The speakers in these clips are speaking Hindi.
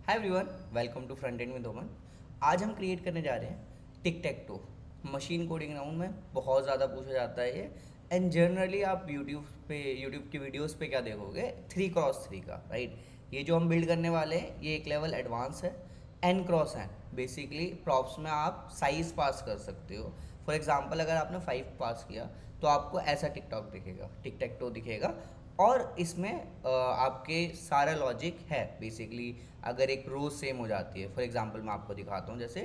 Hi everyone, welcome to front end with Oman. आज हम क्रिएट करने जा रहे हैं tic tac toe. Machine coding round में बहुत ज़्यादा पूछा जाता है ये। एंड जनरली आप यूट्यूब की वीडियोस पे क्या देखोगे, 3x3 का, राइट। ये जो हम बिल्ड करने वाले हैं ये एक लेवल एडवांस है। N×N बेसिकली प्रॉप्स में आप साइज पास कर सकते हो। फॉर एग्जांपल अगर आपने 5 पास किया तो आपको ऐसा टिकटॉक दिखेगा, टिक टैक टो दिखेगा। और इसमें आपके सारा लॉजिक है बेसिकली। अगर एक रो सेम हो जाती है, फॉर एग्जांपल मैं आपको दिखाता हूँ, जैसे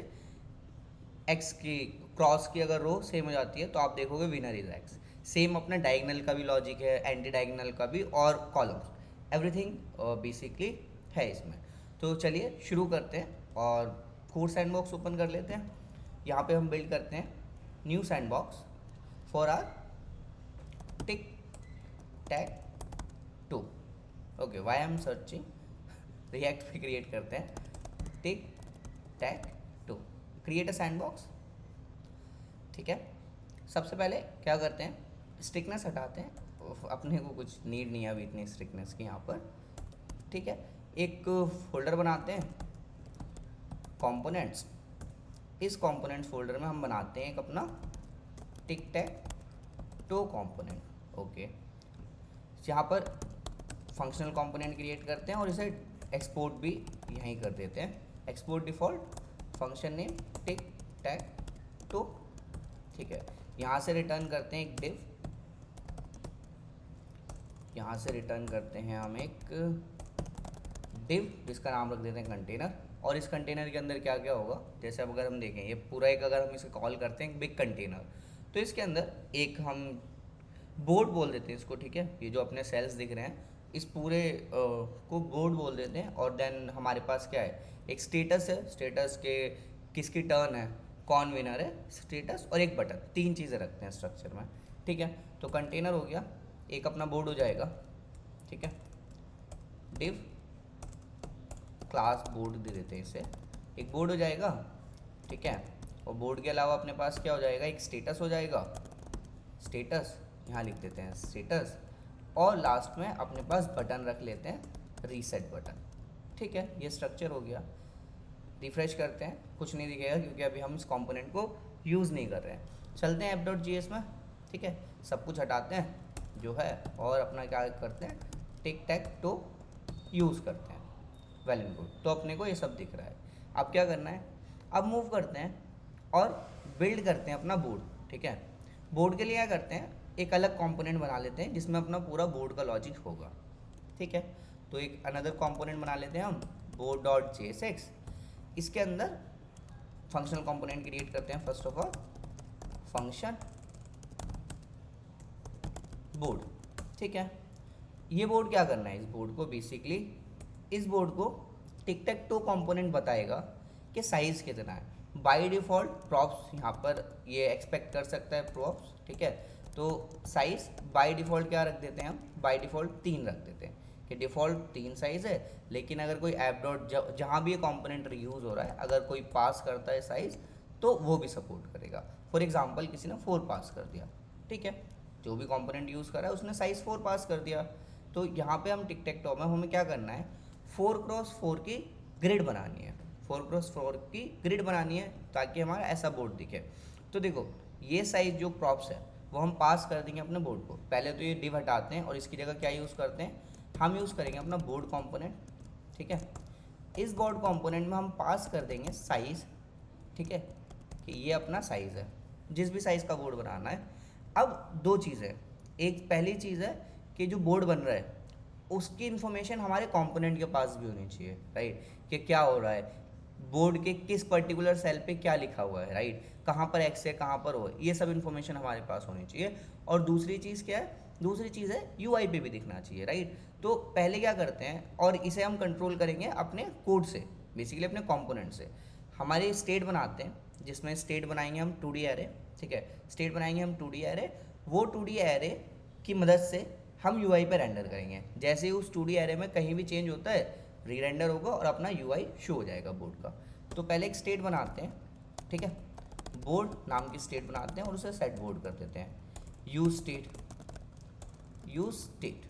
एक्स की क्रॉस की अगर रो सेम हो जाती है तो आप देखोगे विनर इज एक्स। सेम अपना डायगनल का भी लॉजिक है, एंटी डायगनल का भी, और कॉलम्स, एवरीथिंग बेसिकली है इसमें। तो चलिए शुरू करते हैं और कोड सैंडबॉक्स ओपन कर लेते हैं। यहाँ पे हम बिल्ड करते हैं new sandbox for our tic tac toe. Okay, why I am searching, React पे क्रिएट करते हैं tic tac toe, create a sandbox. ठीक है, सबसे पहले क्या करते हैं, स्ट्रिकनेस हटाते हैं। अपने को कुछ नीड नहीं है अभी इतनी स्ट्रिकनेस की यहाँ पर। ठीक है, एक फोल्डर बनाते हैं कंपोनेंट्स। इस कंपोनेंट्स फोल्डर में हम बनाते हैं एक अपना टिक टैक टू कंपोनेंट। ओके, यहाँ पर फंक्शनल कंपोनेंट क्रिएट करते हैं और इसे एक्सपोर्ट भी यहीं कर देते हैं। Export default function name tic tac toe. ठीक है, यहाँ से रिटर्न करते हैं एक डिव। यहाँ से रिटर्न करते हैं हम एक डिव जिसका नाम रख देते हैं कंटेनर। और इस कंटेनर के अंदर क्या क्या होगा, जैसे अब अगर हम देखें ये पूरा एक, अगर हम इसे कॉल करते हैं बिग कंटेनर, तो इसके अंदर एक हम बोर्ड बोल देते हैं इसको। ठीक है, ये जो अपने सेल्स दिख रहे हैं इस पूरे को बोर्ड बोल देते हैं। और देन हमारे पास क्या है, एक स्टेटस है, स्टेटस के किसकी टर्न है, कौन विनर है, स्टेटस, और एक बटन। तीन चीज़ें रखते हैं स्ट्रक्चर में। ठीक है, तो कंटेनर हो गया, एक अपना बोर्ड हो जाएगा। ठीक है, डिव क्लास बोर्ड दे देते हैं इसे, एक बोर्ड हो जाएगा। ठीक है, और बोर्ड के अलावा अपने पास क्या हो जाएगा, एक स्टेटस हो जाएगा। स्टेटस यहाँ लिख देते हैं स्टेटस, और लास्ट में अपने पास बटन रख लेते हैं, रीसेट बटन। ठीक है, ये स्ट्रक्चर हो गया। रिफ्रेश करते हैं, कुछ नहीं दिखेगा क्योंकि अभी हम इस कंपोनेंट को यूज़ नहीं कर रहे हैं। चलते हैं app.js में। ठीक है, सब कुछ हटाते हैं जो है और अपना क्या करते हैं, टिक टैक टू यूज़ करते हैं। वेल एंड गुड, तो अपने को ये सब दिख रहा है। अब क्या करना है, अब मूव करते हैं और बिल्ड करते हैं अपना बोर्ड। ठीक है, बोर्ड के लिए क्या करते हैं, एक अलग कंपोनेंट बना लेते हैं जिसमें अपना पूरा बोर्ड का लॉजिक होगा। ठीक है, तो एक अनदर कंपोनेंट बना लेते हैं हम board.jsx। इसके अंदर फंक्शनल कंपोनेंट क्रिएट करते हैं। First of all function board. ठीक है, ये बोर्ड क्या करना है, इस बोर्ड को बेसिकली, इस बोर्ड को टिक टैक टू कंपोनेंट बताएगा कि साइज़ कितना है। बाय डिफ़ॉल्ट प्रॉप्स यहाँ पर ये एक्सपेक्ट कर सकता है प्रॉप्स। ठीक है, तो साइज़ बाय डिफ़ॉल्ट क्या रख देते हैं हम, बाय डिफ़ॉल्ट 3 रख देते हैं कि डिफ़ॉल्ट 3 साइज़ है। लेकिन अगर कोई ऐप डॉट जहाँ भी ये कंपोनेंट रीयूज़ हो रहा है, अगर कोई पास करता है साइज़ तो वो भी सपोर्ट करेगा। फॉर एग्जांपल किसी ने 4 पास कर दिया, ठीक है, जो भी कंपोनेंट यूज़ कर रहा है उसने साइज़ 4 पास कर दिया। तो यहाँ पे हम टिक टैक टू में हमें क्या करना है, 4x4 की ग्रिड बनानी है। 4x4 की ग्रिड बनानी है ताकि हमारा ऐसा बोर्ड दिखे। तो देखो, ये साइज जो प्रॉप्स है वो हम पास कर देंगे अपने बोर्ड को। पहले तो ये डिव हटाते हैं और इसकी जगह क्या यूज़ करते हैं, हम यूज़ करेंगे अपना बोर्ड कंपोनेंट। ठीक है, इस बोर्ड कंपोनेंट में हम पास कर देंगे साइज़। ठीक है, कि ये अपना साइज़ है, जिस भी साइज़ का बोर्ड बनाना है। अब दो चीज़ें, एक पहली चीज़ है कि जो बोर्ड बन रहा है उसकी इन्फॉर्मेशन हमारे कंपोनेंट के पास भी होनी चाहिए, राइट, कि क्या हो रहा है, बोर्ड के किस पर्टिकुलर सेल पे क्या लिखा हुआ है, राइट, कहाँ पर एक्स है कहाँ पर ओ है, ये सब इन्फॉर्मेशन हमारे पास होनी चाहिए। और दूसरी चीज़ क्या है, दूसरी चीज़ है यूआई पे भी दिखना चाहिए, राइट। तो पहले क्या करते हैं, और इसे हम कंट्रोल करेंगे अपने कोड से, बेसिकली अपने कंपोनेंट से। हमारे स्टेट बनाते हैं जिसमें स्टेट बनाएंगे हम 2D एरे। ठीक है, स्टेट बनाएंगे हम 2D एरे। वो 2D एरे की मदद से हम यूआई पे रेंडर करेंगे। जैसे ही उस 2D एरे में कहीं भी चेंज होता है, री रेंडर होगा और अपना यूआई शो हो जाएगा बोर्ड का। तो पहले एक स्टेट बनाते हैं। ठीक है, बोर्ड नाम की स्टेट बनाते हैं और उसे सेट बोर्ड कर देते हैं, यूज स्टेट, यूज स्टेट।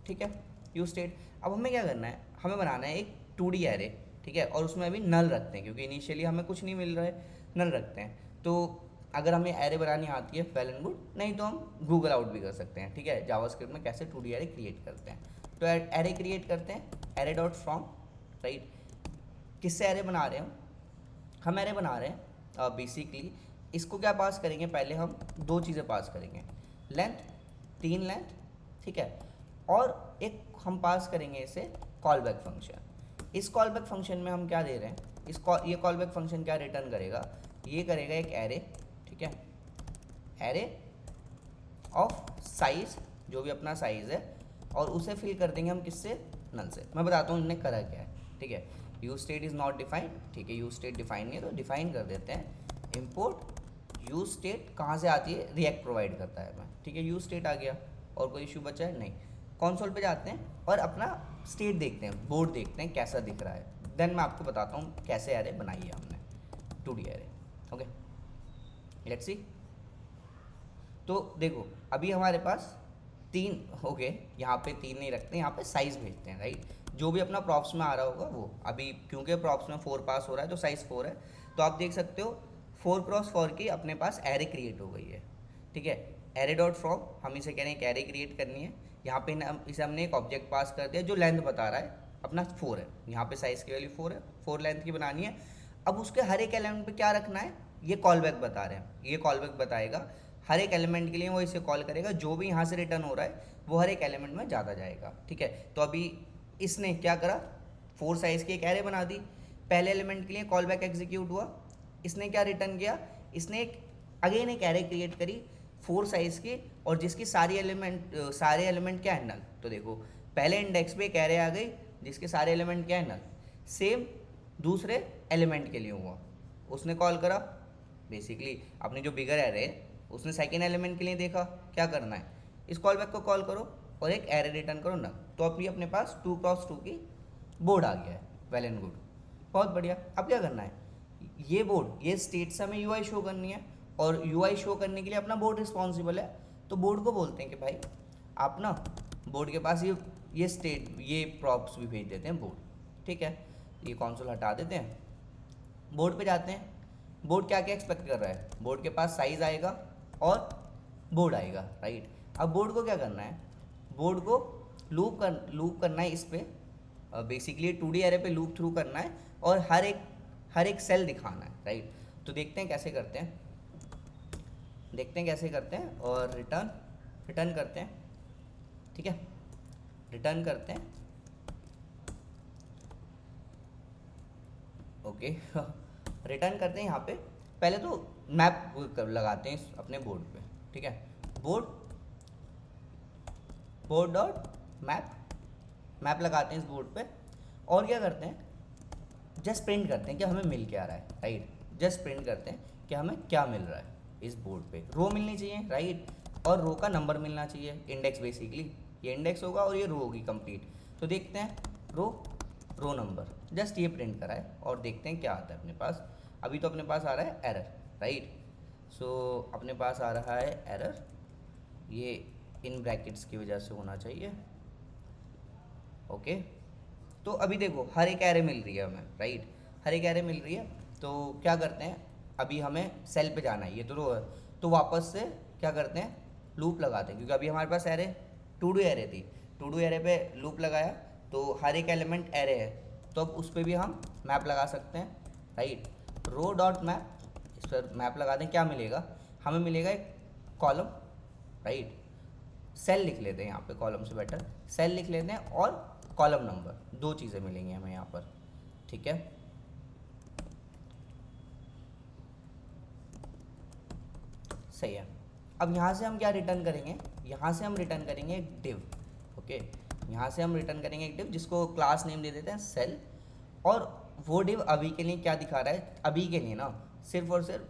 ठीक है, यूज स्टेट। अब हमें क्या करना है, हमें बनाना है एक 2D एरे। ठीक है, और उसमें अभी नल रखते हैं क्योंकि इनिशियली हमें कुछ नहीं मिल रहा है, नल रखते हैं। तो अगर हमें एरे बनानी आती है वेल एंड गुड, नहीं तो हम गूगल आउट भी कर सकते हैं, ठीक है, जावास्क्रिप्ट में कैसे 2D एरे क्रिएट करते हैं। तो एरे क्रिएट करते हैं, एरे डॉट फ्रॉम, राइट। किससे एरे बना रहे हैं हम एरे बना रहे हैं बेसिकली इसको क्या पास करेंगे, पहले हम दो चीज़ें पास करेंगे, लेंथ, 3 लेंथ, ठीक है, और एक हम पास करेंगे इसे कॉल बैक फंक्शन। इस कॉल बैक फंक्शन में हम क्या दे रहे हैं, ये कॉल बैक फंक्शन क्या रिटर्न करेगा, ये करेगा एक एरे, ठीक है, एरे ऑफ साइज, जो भी अपना साइज है, और उसे फिल कर देंगे हम किससे, नल से। मैं बताता हूँ इनने करा क्या है, ठीक है। Use state is not defined, ठीक है, यूज स्टेट डिफाइन नहीं है तो डिफाइन कर देते हैं। इम्पोर्ट यूज स्टेट कहाँ से आती है, रिएक्ट प्रोवाइड करता है मैं, ठीक है, यूज स्टेट आ गया, और कोई इशू बचा है नहीं। कंसोल पे जाते हैं और अपना स्टेट देखते हैं, बोर्ड देखते हैं कैसा दिख रहा है, देन मैं आपको बताता हूँ कैसे एरे बनाई है हमने 2D array. Okay, let's see. तो देखो अभी हमारे पास 3 हो गए, यहाँ पे 3 नहीं रखते, यहाँ पे साइज़ भेजते हैं, राइट। जो भी अपना प्रॉप्स में आ रहा होगा वो, अभी क्योंकि प्रॉप्स में 4 पास हो रहा है तो साइज़ 4 है, तो आप देख सकते हो 4x4 की अपने पास एरे क्रिएट हो गई है, ठीक है। एरे डॉट फ्रॉम, हम इसे कह रहे हैं कि एरे क्रिएट करनी है, यहाँ पे इसे हमने एक ऑब्जेक्ट पास कर दिया जो लेंथ बता रहा है अपना 4 है, यहाँ पे साइज़ की वैल्यू 4 है, 4 लेंथ की बनानी है। अब उसके हर एक एलिमेंट पे क्या रखना है, ये कॉल बैक बता रहे हैं, ये कॉल बैक बताएगा हर एक एलिमेंट के लिए, वो इसे कॉल करेगा, जो भी यहाँ से रिटर्न हो रहा है वो हर एक एलिमेंट में ज़्यादा जाएगा, ठीक है। तो अभी इसने क्या करा, 4 साइज़ की एक एरे बना दी, पहले एलिमेंट के लिए कॉल बैक एग्जीक्यूट हुआ, इसने क्या रिटर्न किया, इसने एक अगेन एक एरे क्रिएट करी 4 साइज़ की, और जिसकी सारे एलिमेंट क्या है, नल। तो देखो पहले इंडेक्स पे एक एरे आ गई जिसके सारे एलिमेंट क्या है, नल। सेम दूसरे एलिमेंट के लिए हुआ, उसने कॉल करा, बेसिकली अपनी जो बिगर एरे है उसने सेकेंड एलिमेंट के लिए देखा क्या करना है, इस कॉल बैक को कॉल करो और एक एरे रिटर्न करो ना, तो अभी अपने पास 2x2 की बोर्ड आ गया है, वेल एंड गुड, बहुत बढ़िया। अब क्या करना है, ये बोर्ड, ये स्टेट से हमें यूआई शो करनी है, और यूआई शो करने के लिए अपना बोर्ड रिस्पॉन्सिबल है, तो बोर्ड को बोलते हैं कि भाई आप ना बोर्ड के पास ये स्टेट, ये प्रॉप्स भी भेज देते हैं बोर्ड, ठीक है। ये कंसोल हटा देते हैं, बोर्ड पे जाते हैं, बोर्ड क्या क्या एक्सपेक्ट कर रहा है, बोर्ड के पास साइज़ आएगा और बोर्ड आएगा, राइट। अब बोर्ड को क्या करना है, बोर्ड को लूप करना है इस पर, बेसिकली 2D एरे पे लूप थ्रू करना है, और हर एक सेल दिखाना है, राइट। तो देखते हैं कैसे करते हैं, और रिटर्न करते हैं, ठीक है, रिटर्न करते हैं, ओके। रिटर्न करते हैं, यहाँ पे पहले तो मैप लगाते हैं अपने बोर्ड पे, ठीक है, बोर्ड डॉट मैप लगाते हैं इस बोर्ड पे, और क्या करते हैं, जस्ट प्रिंट करते हैं कि हमें मिल क्या रहा है, राइट। जस्ट प्रिंट करते हैं कि हमें क्या मिल रहा है इस बोर्ड पे, रो मिलनी चाहिए, राइट, और रो का नंबर मिलना चाहिए, इंडेक्स, बेसिकली ये इंडेक्स होगा और ये रो होगी कंप्लीट। तो देखते हैं रो नंबर, जस्ट ये प्रिंट करा है, और देखते हैं क्या आता है अपने पास। अभी तो अपने पास आ रहा है एरर, राइट। सो अपने पास आ रहा है एरर, ये इन ब्रैकेट्स की वजह से होना चाहिए, ओके। तो अभी देखो हर एक एरे मिल रही है हमें, राइट, हर एक एरे मिल रही है। तो क्या करते हैं, अभी हमें सेल पे जाना है, ये तो रो है, तो वापस से क्या करते हैं, लूप लगाते हैं, क्योंकि अभी हमारे पास एरे 2D एरे थी, 2D एरे पे लूप लगाया तो हर एक एलिमेंट एरे है, तो अब उस पर भी हम मैप लगा सकते हैं, राइट। रो डॉट मैप, इस पर मैप लगा दें, क्या मिलेगा हमें, मिलेगा एक कॉलम, राइट। सेल लिख लेते हैं यहाँ पे, कॉलम से बेटर सेल लिख लेते हैं, और कॉलम नंबर, 2 चीज़ें मिलेंगी हमें यहाँ पर, ठीक है। सही है। अब यहाँ से हम क्या रिटर्न करेंगे, यहाँ से हम रिटर्न करेंगे एक डिव, ओके। यहाँ से हम रिटर्न करेंगे एक डिव जिसको क्लास नेम दे देते हैं सेल, और वो डिव अभी के लिए क्या दिखा रहा है, अभी के लिए ना सिर्फ और सिर्फ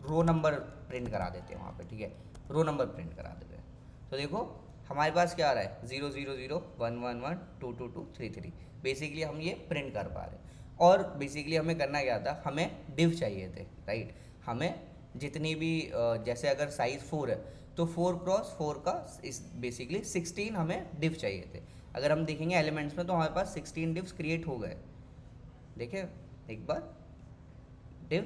रो नंबर प्रिंट करा देते हैं वहाँ पे, ठीक है, रो नंबर प्रिंट करा देते हैं। तो देखो हमारे पास क्या आ रहा है, 0 0 0 1 1 1 2 2 2 3 3, बेसिकली हम ये प्रिंट कर पा रहे हैं। और बेसिकली हमें करना क्या था, हमें डिव चाहिए थे, राइट। हमें जितनी भी जैसे अगर साइज़ 4 है तो 4x4 का इस बेसिकली 16 हमें डिव चाहिए थे। अगर हम देखेंगे एलिमेंट्स में तो हमारे पास 16 डिव्स क्रिएट हो गए। देखिए एक बार, डिव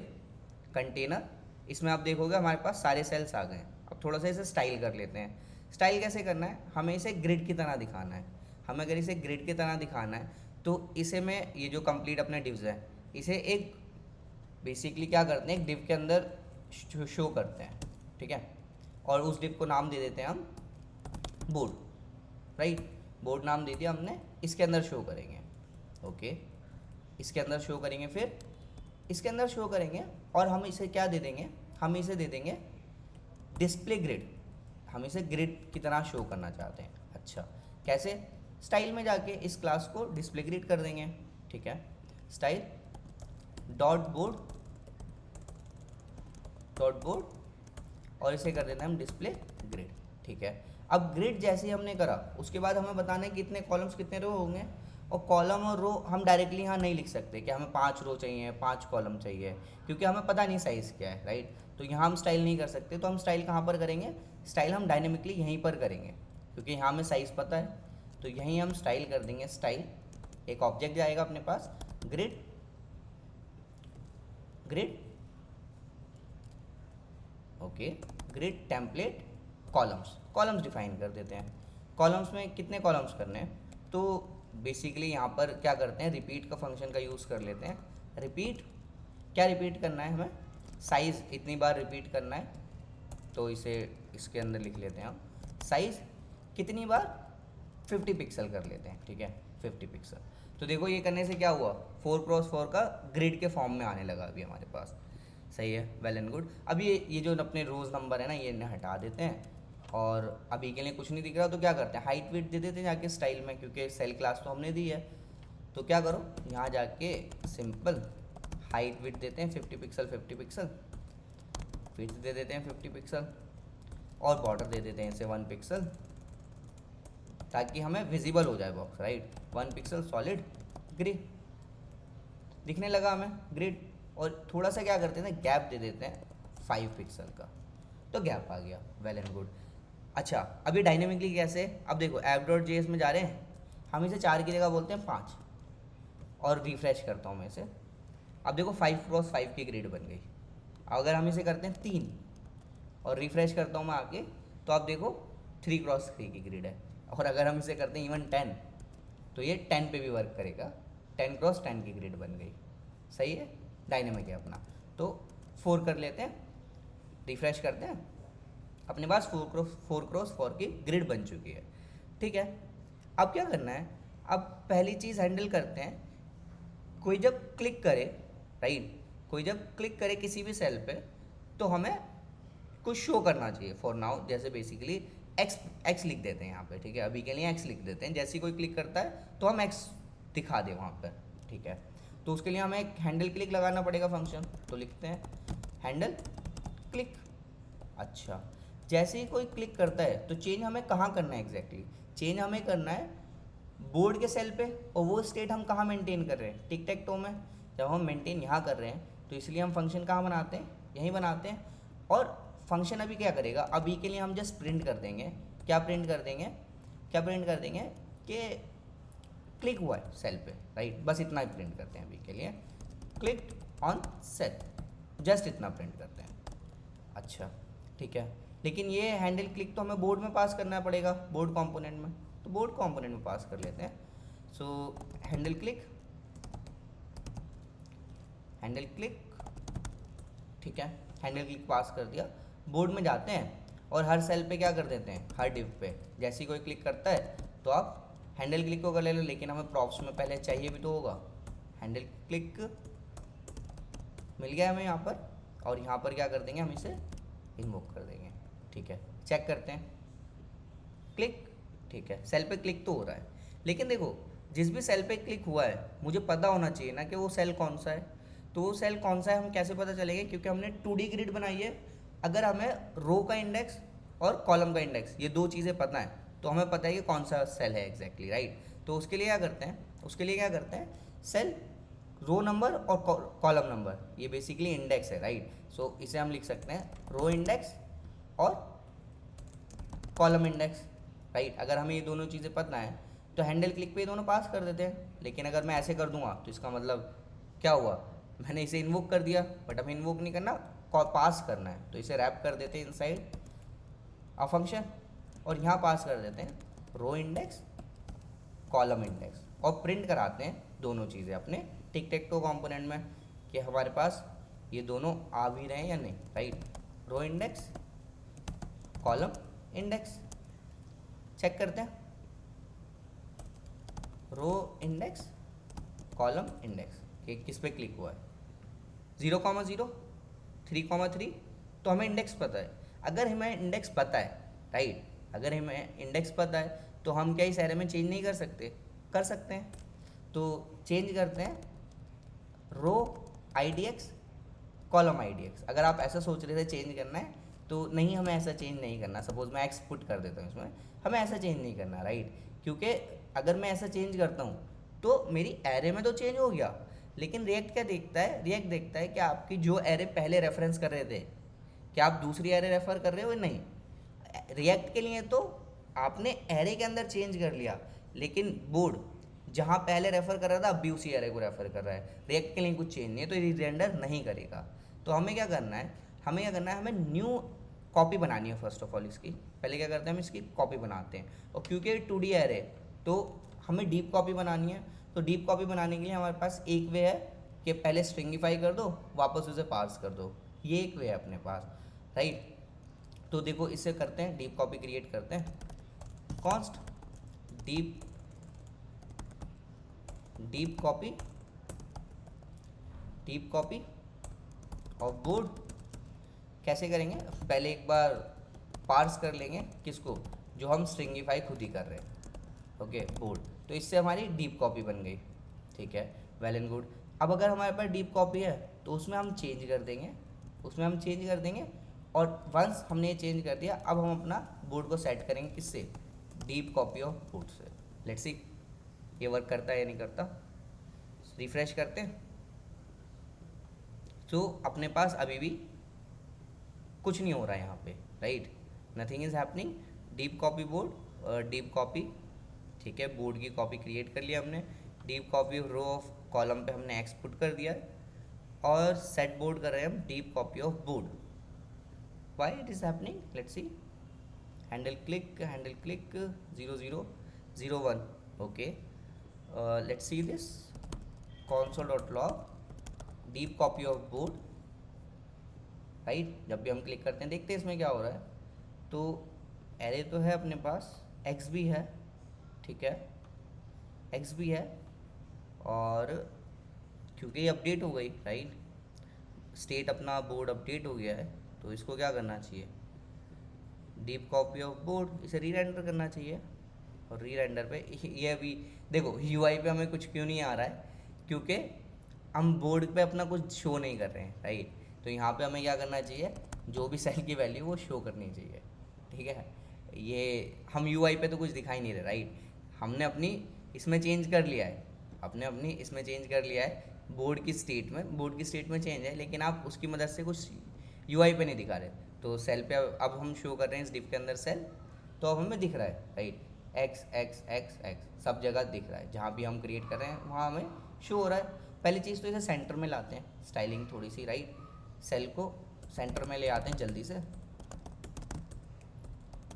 कंटेनर, इसमें आप देखोगे हमारे पास सारे सेल्स आ गए हैं। अब थोड़ा सा इसे स्टाइल कर लेते हैं। स्टाइल कैसे करना है, हमें इसे ग्रिड की तरह दिखाना है। हमें अगर इसे ग्रिड की तरह दिखाना है तो इसे में ये जो कंप्लीट अपने डिव्स है, इसे एक बेसिकली क्या करते हैं, एक डिव के अंदर शो करते हैं, ठीक है। और उस डिव को नाम दे देते हैं हम बोर्ड, राइट। बोर्ड नाम दे दिया हमने, इसके अंदर शो करेंगे, ओके। इसके अंदर शो करेंगे, फिर इसके अंदर शो करेंगे, और हम इसे क्या दे देंगे, हम इसे दे देंगे डिस्प्ले ग्रिड। हम इसे ग्रिड की तरह शो करना चाहते हैं। अच्छा, कैसे, स्टाइल में जाके इस क्लास को डिस्प्ले ग्रिड कर देंगे, ठीक है। स्टाइल डॉट बोर्ड और इसे कर देना हम डिस्प्ले ग्रिड, ठीक है। अब ग्रिड जैसे ही हमने करा, उसके बाद हमें बताना है कितने कॉलम्स कितने रो होंगे। और कॉलम और रो हम डायरेक्टली यहाँ नहीं लिख सकते कि हमें 5 रो चाहिए, 5 कॉलम चाहिए, क्योंकि हमें पता नहीं साइज़ क्या है, राइट। तो यहाँ हम स्टाइल नहीं कर सकते, तो हम स्टाइल कहाँ पर करेंगे, स्टाइल हम डायनेमिकली यहीं पर करेंगे, क्योंकि यहाँ हमें साइज़ पता है। तो यहीं हम स्टाइल कर देंगे, स्टाइल, एक ऑब्जेक्ट जाएगा अपने पास, grid okay, grid template columns define कर देते हैं। कॉलम्स में कितने कॉलम्स करने हैं, तो बेसिकली यहाँ पर क्या करते हैं, रिपीट का फंक्शन का यूज़ कर लेते हैं। रिपीट, क्या रिपीट करना है हमें, साइज़ इतनी बार रिपीट करना है, तो इसे इसके अंदर लिख लेते हैं हम, साइज़ कितनी बार, 50 पिक्सल कर लेते हैं, ठीक है, 50 पिक्सल। तो देखो ये करने से क्या हुआ, 4x4 का ग्रिड के फॉर्म में आने लगा अभी हमारे पास, सही है, वेल एंड गुड। अब ये जो अपने रोज़ नंबर है ना, ये हटा देते हैं, और अभी के लिए कुछ नहीं दिख रहा, तो क्या करते हैं, हाइट वेट दे देते हैं जाके स्टाइल में, क्योंकि सेल क्लास तो हमने दी है। तो क्या करो, यहाँ जाके सिंपल हाइट वेट देते हैं 50 पिक्सल, 50 पिक्सल, विड्थ दे देते हैं 50 पिक्सल, और बॉर्डर दे देते हैं इसे 1 पिक्सल, ताकि हमें विजिबल हो जाए box, right. 1 pixel solid grid दिखने लगा हमें, ग्रिड। और थोड़ा सा क्या करते हैं ना, गैप दे देते हैं 5 पिक्सल का, तो गैप आ गया, वेल एंड गुड। अच्छा, अभी डायनेमिकली कैसे, अब देखो app.js में जा रहे हैं, हम इसे 4 की जगह बोलते हैं 5, और रिफ्रेश करता हूँ मैं इसे। अब देखो 5x5 की ग्रिड बन गई। अगर हम इसे करते हैं 3 और रिफ्रेश करता हूँ मैं आके, तो आप देखो 3x3 की ग्रिड है। और अगर हम इसे करते हैं इवन 10, तो ये 10 पे भी वर्क करेगा, 10x10 की ग्रिड बन गई, सही है, डायनेमिक है अपना। तो 4 कर लेते हैं, रिफ्रेश करते हैं, अपने पास 4x4 की ग्रिड बन चुकी है, ठीक है। अब क्या करना है, अब पहली चीज़ हैंडल करते हैं, कोई जब क्लिक करे, राइट, कोई जब क्लिक करे किसी भी सेल पे, तो हमें कुछ शो करना चाहिए। फॉर नाउ जैसे बेसिकली एक्स लिख देते हैं यहाँ पे, ठीक है, अभी के लिए एक्स लिख देते हैं। जैसे ही कोई क्लिक करता है तो हम एक्स दिखा दें वहाँ पर, ठीक है। तो उसके लिए हमें एक हैंडल क्लिक लगाना पड़ेगा फंक्शन, तो लिखते हैं हैंडल क्लिक। अच्छा, जैसे ही कोई क्लिक करता है तो चेंज हमें कहाँ करना है एग्जैक्टली, चेंज हमें करना है बोर्ड के सेल पे, और वो स्टेट हम कहाँ मेंटेन कर रहे हैं, टिक टैक टो में। जब हम मेंटेन यहाँ कर रहे हैं, तो इसलिए हम फंक्शन कहाँ बनाते हैं, यहीं बनाते हैं। और फंक्शन अभी क्या करेगा, अभी के लिए हम जस्ट प्रिंट कर देंगे, क्या प्रिंट कर देंगे कि क्लिक हुआ है सेल पे, राइट, बस इतना ही प्रिंट करते हैं अभी के लिए, क्लिक ऑन सेल, जस्ट इतना प्रिंट करते हैं। अच्छा, ठीक है, लेकिन ये हैंडल क्लिक तो हमें बोर्ड में पास करना पड़ेगा, बोर्ड कंपोनेंट में, तो बोर्ड कंपोनेंट में पास कर लेते हैं। सो हैंडल क्लिक, ठीक है, हैंडल क्लिक पास कर दिया। बोर्ड में जाते हैं और हर सेल पे क्या कर देते हैं, हर डिव पे जैसे ही कोई क्लिक करता है तो आप हैंडल क्लिक को कर ले लो, लेकिन हमें प्रॉप्स में पहले चाहिए भी तो होगा। हैंडल क्लिक मिल गया हमें यहाँ पर, और यहाँ पर क्या कर देंगे, हम इसे इन्वोक कर देंगे, ठीक है। चेक करते हैं, क्लिक, ठीक है, सेल पे क्लिक तो हो रहा है, लेकिन देखो जिस भी सेल पे क्लिक हुआ है मुझे पता होना चाहिए ना कि वो सेल कौन सा है। तो वो सेल कौन सा है हम कैसे पता चलेगा, क्योंकि हमने 2D ग्रिड बनाई है। अगर हमें रो का इंडेक्स और कॉलम का इंडेक्स, ये 2 चीज़ें पता है, तो हमें पता है कि कौन सा सेल है एग्जैक्टली, राइट। तो उसके लिए क्या करते हैं, सेल रो नंबर और कॉलम नंबर, ये बेसिकली इंडेक्स है, राइट। सो इसे हम लिख सकते हैं रो इंडेक्स और कॉलम इंडेक्स, राइट। अगर हमें ये दोनों चीज़ें पता है तो हैंडल क्लिक पे ये दोनों पास कर देते हैं। लेकिन अगर मैं ऐसे कर दूंगा तो इसका मतलब क्या हुआ, मैंने इसे इन्वोक कर दिया, बट हमें इन्वोक नहीं करना, पास करना है। तो इसे रैप कर देते हैं इनसाइड अ फंक्शन और यहाँ पास कर देते हैं रो इंडेक्स कॉलम इंडेक्स और प्रिंट कराते हैं दोनों चीज़ें अपने टिक टेक टो कंपोनेंट में कि हमारे पास ये दोनों आ भी रहे हैं या नहीं, right. Row index column index check करते हैं, रो इंडेक्स कॉलम इंडेक्स कि किस पे क्लिक हुआ है, 0,0 3,3। तो हमें इंडेक्स पता है। अगर हमें इंडेक्स पता है, राइट, अगर हमें इंडेक्स पता है तो हम क्या इस एरे में चेंज नहीं कर सकते? कर सकते हैं। तो चेंज करते हैं रो IDX कॉलम IDX। अगर आप ऐसा सोच रहे थे चेंज करना है तो नहीं, हमें ऐसा चेंज नहीं करना। सपोज मैं एक्स पुट कर देता हूँ इसमें, हमें ऐसा चेंज नहीं करना, राइट। क्योंकि अगर मैं ऐसा चेंज करता हूँ तो मेरी एरे में तो चेंज हो गया, लेकिन रिएक्ट क्या देखता है? रिएक्ट देखता है कि आपकी जो एरे पहले रेफरेंस कर रहे थे, क्या आप दूसरी एरे रेफर कर रहे हो? नहीं। रिएक्ट के लिए तो आपने एरे के अंदर चेंज कर लिया, लेकिन बोर्ड जहाँ पहले रेफर कर रहा था अभी उसी एरे को रेफर कर रहा है। रिएक्ट के लिए कुछ चेंज नहीं है तो ये रेंडर नहीं करेगा। तो हमें क्या करना है? हमें न्यू कॉपी बनानी है। फर्स्ट ऑफ ऑल इसकी पहले क्या करते हैं, हम इसकी कॉपी बनाते हैं। और क्योंकि 2D एरे तो हमें डीप कॉपी बनानी है। तो डीप कॉपी बनाने के लिए हमारे पास एक वे है कि पहले स्ट्रिंगिफाई कर दो, वापस उसे पार्स कर दो। ये एक वे है अपने पास, राइट। तो देखो इससे करते हैं, डीप कॉपी क्रिएट करते हैं, const deep copy of board. कैसे करेंगे? पहले एक बार पार्स कर लेंगे किसको? जो हम स्ट्रिंगिफाई खुद ही कर रहे हैं, ओके, बोर्ड। तो इससे हमारी डीप कॉपी बन गई, ठीक है, वेल एंड गुड। अब अगर हमारे पास डीप कॉपी है तो उसमें हम चेंज कर देंगे, और वंस हमने ये चेंज कर दिया, अब हम अपना बोर्ड को सेट करेंगे किससे? डीप कॉपी ऑफ बोर्ड से। लेट्स सी ये वर्क करता है या नहीं करता। रिफ्रेश करते हैं तो अपने पास अभी भी कुछ नहीं हो रहा है यहाँ पे, right, nothing is happening. Deep copy board, deep copy, ठीक है, बोर्ड की कॉपी क्रिएट कर लिया हमने। Deep copy row of column पे हमने एक्स पुट कर दिया और सेट बोर्ड कर रहे हैं हम deep copy of board. Why it is happening? Let's see. Handle click 0001, okay. Let's see this console.log deep copy of board, right. जब भी हम क्लिक करते हैं देखते हैं इसमें क्या हो रहा है। तो एरे तो है अपने पास, एक्स भी है, ठीक है, एक्स भी है, और क्योंकि ये अपडेट हो गई, राइट, स्टेट अपना बोर्ड अपडेट हो गया है, तो इसको क्या करना चाहिए? डीप कॉपी ऑफ बोर्ड, इसे री रेंडर करना चाहिए। और री रेंडर पे ये अभी देखो UI पे हमें कुछ क्यों नहीं आ रहा है? क्योंकि हम बोर्ड पे अपना कुछ शो नहीं कर रहे हैं, राइट। तो यहाँ पे हमें क्या करना चाहिए? जो भी सेल की वैल्यू वो शो करनी चाहिए, ठीक है। ये हम UI पे तो कुछ दिखाई नहीं रहे, राइट। हमने अपनी इसमें चेंज कर लिया है, बोर्ड की स्टेट में चेंज है, लेकिन आप उसकी मदद से कुछ UI पे नहीं दिखा रहे। तो सेल पे अब हम शो कर रहे हैं इस डिफ के अंदर सेल, तो अब हमें दिख रहा है, right, x x x x सब जगह दिख रहा है। जहाँ भी हम क्रिएट कर रहे हैं वहाँ हमें शो हो रहा है। पहली चीज़ तो इसे सेंटर में लाते हैं, स्टाइलिंग थोड़ी सी, राइट, सेल को सेंटर में ले आते हैं जल्दी से।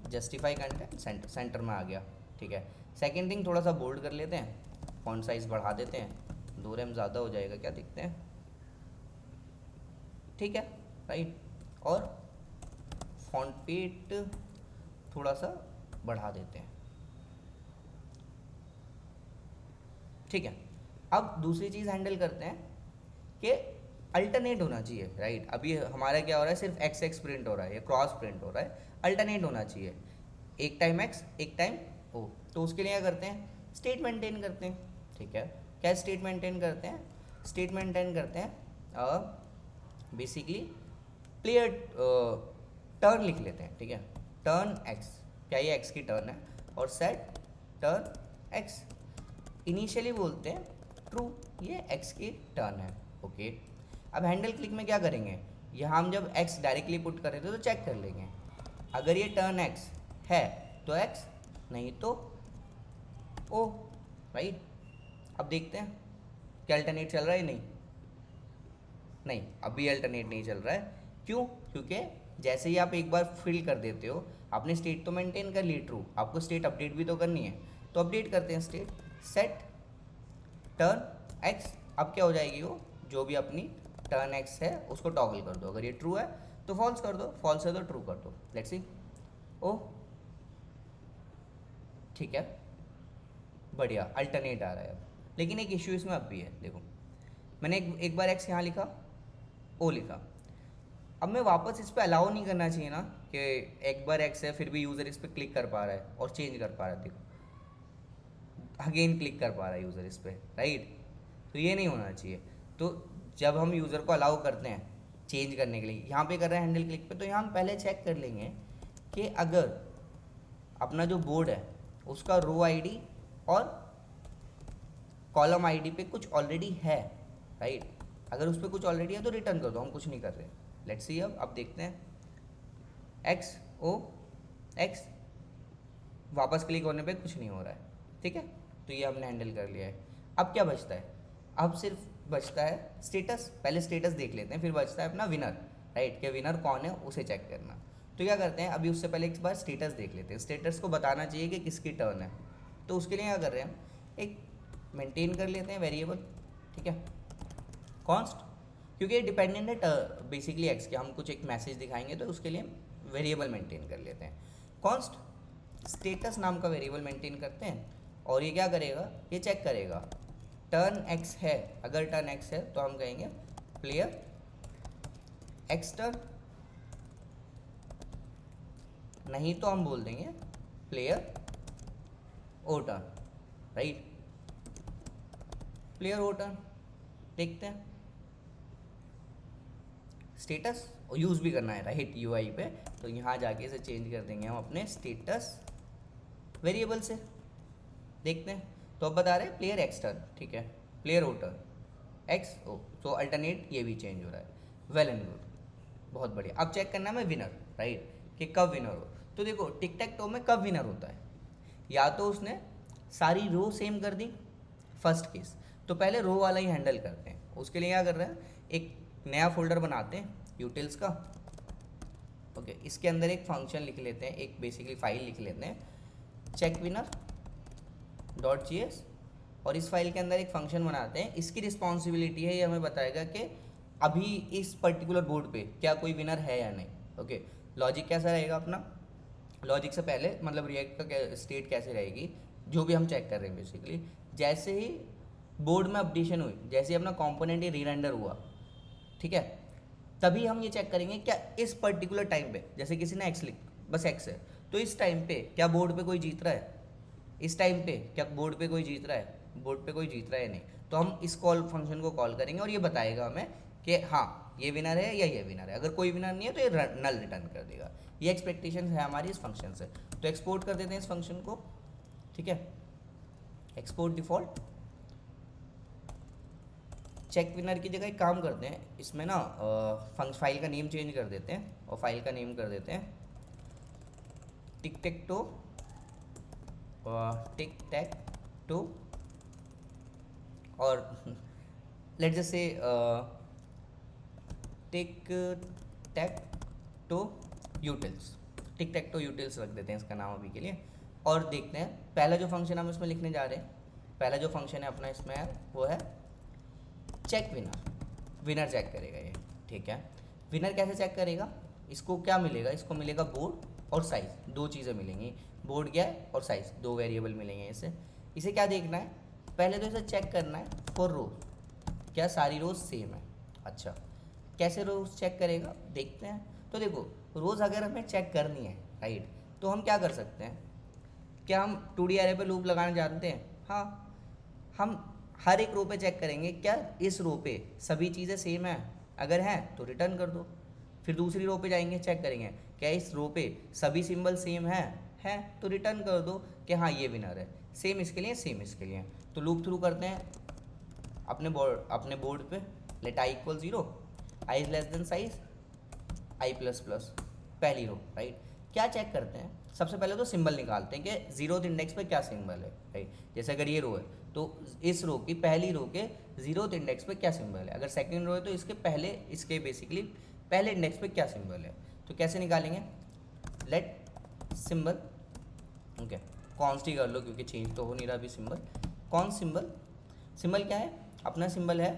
जस्टिफाई कंटेंट सेंटर में आ गया, ठीक है। सेकेंड थिंग, थोड़ा सा बोल्ड कर लेते हैं, फॉन्ट साइज़ बढ़ा देते हैं, 2 रेम ज़्यादा हो जाएगा, क्या दिखते हैं, ठीक है, राइट। और फॉन्ट पेट थोड़ा सा बढ़ा देते हैं, ठीक है। अब दूसरी चीज़ हैंडल करते हैं कि अल्टरनेट होना चाहिए, राइट। अभी हमारा क्या हो रहा है? सिर्फ एक्स एक्स प्रिंट हो रहा है या क्रॉस प्रिंट हो रहा है। अल्टरनेट होना चाहिए, एक टाइम एक्स एक टाइम ओ। तो उसके लिए क्या करते हैं? स्टेट मेंटेन करते हैं, ठीक है। क्या स्टेट मेंटेन करते हैं? बेसिकली प्लेयर टर्न लिख लेते हैं, ठीक है, टर्न एक्स, क्या ये एक्स की टर्न है, और सेट टर्न एक्स इनिशियली बोलते हैं ट्रू, ये एक्स की टर्न है, ओके। अब हैंडल क्लिक में क्या करेंगे? यहाँ हम जब एक्स डायरेक्टली पुट कर रहे थे तो चेक कर लेंगे, अगर ये टर्न एक्स है तो एक्स, नहीं तो ओ, राइट। अब देखते हैं क्या अल्टरनेट चल रहा है, नहीं नहीं, अभी अल्टरनेट नहीं चल रहा है। क्यों? क्योंकि जैसे ही आप एक बार फिल कर देते हो, आपने स्टेट तो मेंटेन कर ली ट्रू, आपको स्टेट अपडेट भी तो करनी है, तो अपडेट करते हैं स्टेट सेट टर्न एक्स। अब क्या हो जाएगी वो, जो भी अपनी टर्न एक्स है उसको टॉगल कर दो, अगर ये ट्रू है तो फॉल्स कर दो, फॉल्स है तो ट्रू कर दो। Let's see. ओ ठीक है, बढ़िया, अल्टरनेट आ रहा है अब। लेकिन एक इश्यू इसमें अब भी है, देखो मैंने एक बार एक्स यहाँ लिखा, ओ लिखा, अब मैं वापस इस पर अलाउ नहीं करना चाहिए ना कि एक बार एक्स है फिर भी यूज़र इस पर क्लिक कर पा रहा है और चेंज कर पा रहा है, देखो अगेन क्लिक कर पा रहा है यूज़र इस पर, राइट। तो ये नहीं होना चाहिए। तो जब हम यूज़र को अलाउ करते हैं चेंज करने के लिए, यहाँ पे कर रहे हैं हैंडल क्लिक पे, तो यहाँ हम पहले चेक कर लेंगे कि अगर अपना जो बोर्ड है उसका रो आईडी और कॉलम आईडी पे कुछ ऑलरेडी है, राइट। अगर उस पर कुछ ऑलरेडी है तो रिटर्न कर दो, हम कुछ नहीं कर रहे। लेट्स सी, अब देखते हैं एक्स ओ एक्स, वापस क्लिक होने पे कुछ नहीं हो रहा है, ठीक है। तो ये हमने हैंडल कर लिया है। अब क्या बचता है, अब सिर्फ बचता है स्टेटस। पहले स्टेटस देख लेते हैं, फिर बचता है अपना विनर, राइट, कि विनर कौन है उसे चेक करना। तो क्या करते हैं, अभी उससे पहले एक बार स्टेटस देख लेते हैं। स्टेटस को बताना चाहिए कि किसकी टर्न है, तो उसके लिए क्या कर रहे हैं हम, एक मेंटेन कर लेते हैं वेरिएबल, ठीक है, कॉन्स्ट, क्योंकि ये डिपेंडेंट है बेसिकली एक्स के, हम कुछ एक मैसेज दिखाएंगे तो उसके लिए वेरिएबल मेंटेन कर लेते हैं। कॉन्स्ट स्टेटस नाम का वेरिएबल मेंटेन करते हैं, और ये क्या करेगा, ये चेक करेगा टर्न एक्स है, अगर टर्न एक्स है तो हम कहेंगे प्लेयर एक्स टर्न, नहीं तो हम बोल देंगे प्लेयर ओ टर्न, राइट, प्लेयर ओ टर्न। देखते हैं स्टेटस, और यूज़ भी करना है राइट यूआई पे, तो यहाँ जाके इसे चेंज कर देंगे हम अपने स्टेटस वेरिएबल से। देखते हैं, तो अब बता रहे हैं प्लेयर एक्स टर्न, ठीक है, प्लेयर ओ टर्न एक्स ओ, तो अल्टरनेट ये भी चेंज हो रहा है, वेल एंड गुड, बहुत बढ़िया। अब चेक करना है विनर, राइट, कि कब विनर हो। तो देखो टिक टैक टो में कब विनर होता है, या तो उसने सारी रो सेम कर दी, फर्स्ट केस, तो पहले रो वाला ही हैंडल करते हैं। उसके लिए क्या कर रहे हैं, एक नया फोल्डर बनाते हैं यूटिल्स का, ओके, इसके अंदर एक फंक्शन लिख लेते हैं, एक बेसिकली फाइल लिख लेते हैं चेक विनर डॉट जी, और इस फाइल के अंदर एक फंक्शन बनाते हैं। इसकी रिस्पॉन्सिबिलिटी है, ये हमें बताएगा कि अभी इस पर्टिकुलर बोर्ड पे क्या कोई विनर है या नहीं, ओके। लॉजिक कैसा रहेगा अपना, लॉजिक से पहले मतलब रिएक्ट का स्टेट कैसे रहेगी, जो भी हम चेक कर रहे हैं बेसिकली, जैसे ही बोर्ड में अपडेशन हुई, जैसे ही अपना कंपोनेंट ये रीरेंडर हुआ, ठीक है, तभी हम ये चेक करेंगे क्या इस पर्टिकुलर टाइम पे, जैसे किसी ने एक्स लिख, बस एक्स है, तो इस टाइम पे क्या बोर्ड पे कोई जीत रहा है, इस टाइम पे क्या बोर्ड पे कोई जीत रहा है, बोर्ड पे कोई जीत रहा है नहीं, तो हम इस कॉल फंक्शन को कॉल करेंगे और ये बताएगा हमें कि हाँ ये विनर है या ये विनर है। अगर कोई विनर नहीं है तो ये नल रिटर्न कर देगा। ये एक्सपेक्टेशन है हमारी इस फंक्शन से। तो एक्सपोर्ट कर देते हैं इस फंक्शन को, ठीक है, एक्सपोर्ट डिफॉल्ट चेक विनर की जगह एक काम करते हैं, इसमें ना फाइल का नेम चेंज कर देते हैं, और फाइल का नेम कर देते हैं tic tac to, tick tac to, और let just say tick tac to utils, tick tac to utils रख देते हैं इसका नाम अभी के लिए। और देखते हैं पहला जो फंक्शन हम इसमें लिखने जा रहे हैं, पहला जो फंक्शन है अपना इसमें है वो है चेक विनर, विनर चेक करेगा ये, ठीक है। विनर कैसे चेक करेगा, इसको क्या मिलेगा, इसको मिलेगा बोर्ड और साइज़, दो चीज़ें मिलेंगी, बोर्ड क्या है और साइज़, दो वेरिएबल मिलेंगे इसे। इसे क्या देखना है, पहले तो इसे चेक करना है फॉर रो, क्या सारी रोज सेम है। अच्छा, कैसे रोज चेक करेगा, देखते हैं। तो देखो रोज़ अगर हमें चेक करनी है, राइट, तो हम क्या कर सकते हैं, क्या हम 2D एरे पे लूप लगाना जानते हैं, हाँ, हम हर एक रो पे चेक करेंगे क्या इस रो पे सभी चीज़ें सेम हैं, अगर हैं तो रिटर्न कर दो। फिर दूसरी रो पे जाएंगे, चेक करेंगे क्या इस रो पे सभी सिंबल सेम हैं तो रिटर्न कर दो कि हाँ ये विनर है, सेम इसके लिए सेम इसके लिए। तो लूप थ्रू करते हैं अपने बोर्ड पे, let I equal 0, I is less than size I plus plus, पहली रो, राइट। क्या चेक करते हैं, सबसे पहले तो सिंबल निकालते हैं कि जीरोथ इंडेक्स पे क्या सिंबल है, राइट। जैसे अगर ये रो है तो इस रो की पहली रो के जीरोथ इंडेक्स पे क्या सिंबल है, अगर सेकंड रो है तो इसके बेसिकली पहले इंडेक्स पे क्या सिंबल है। तो कैसे निकालेंगे, लेट सिंबल, ओके कॉन्स्ट ही कर लो क्योंकि चेंज तो हो नहीं रहा अभी सिंबल। कौन सिंबल क्या है, अपना सिंबल है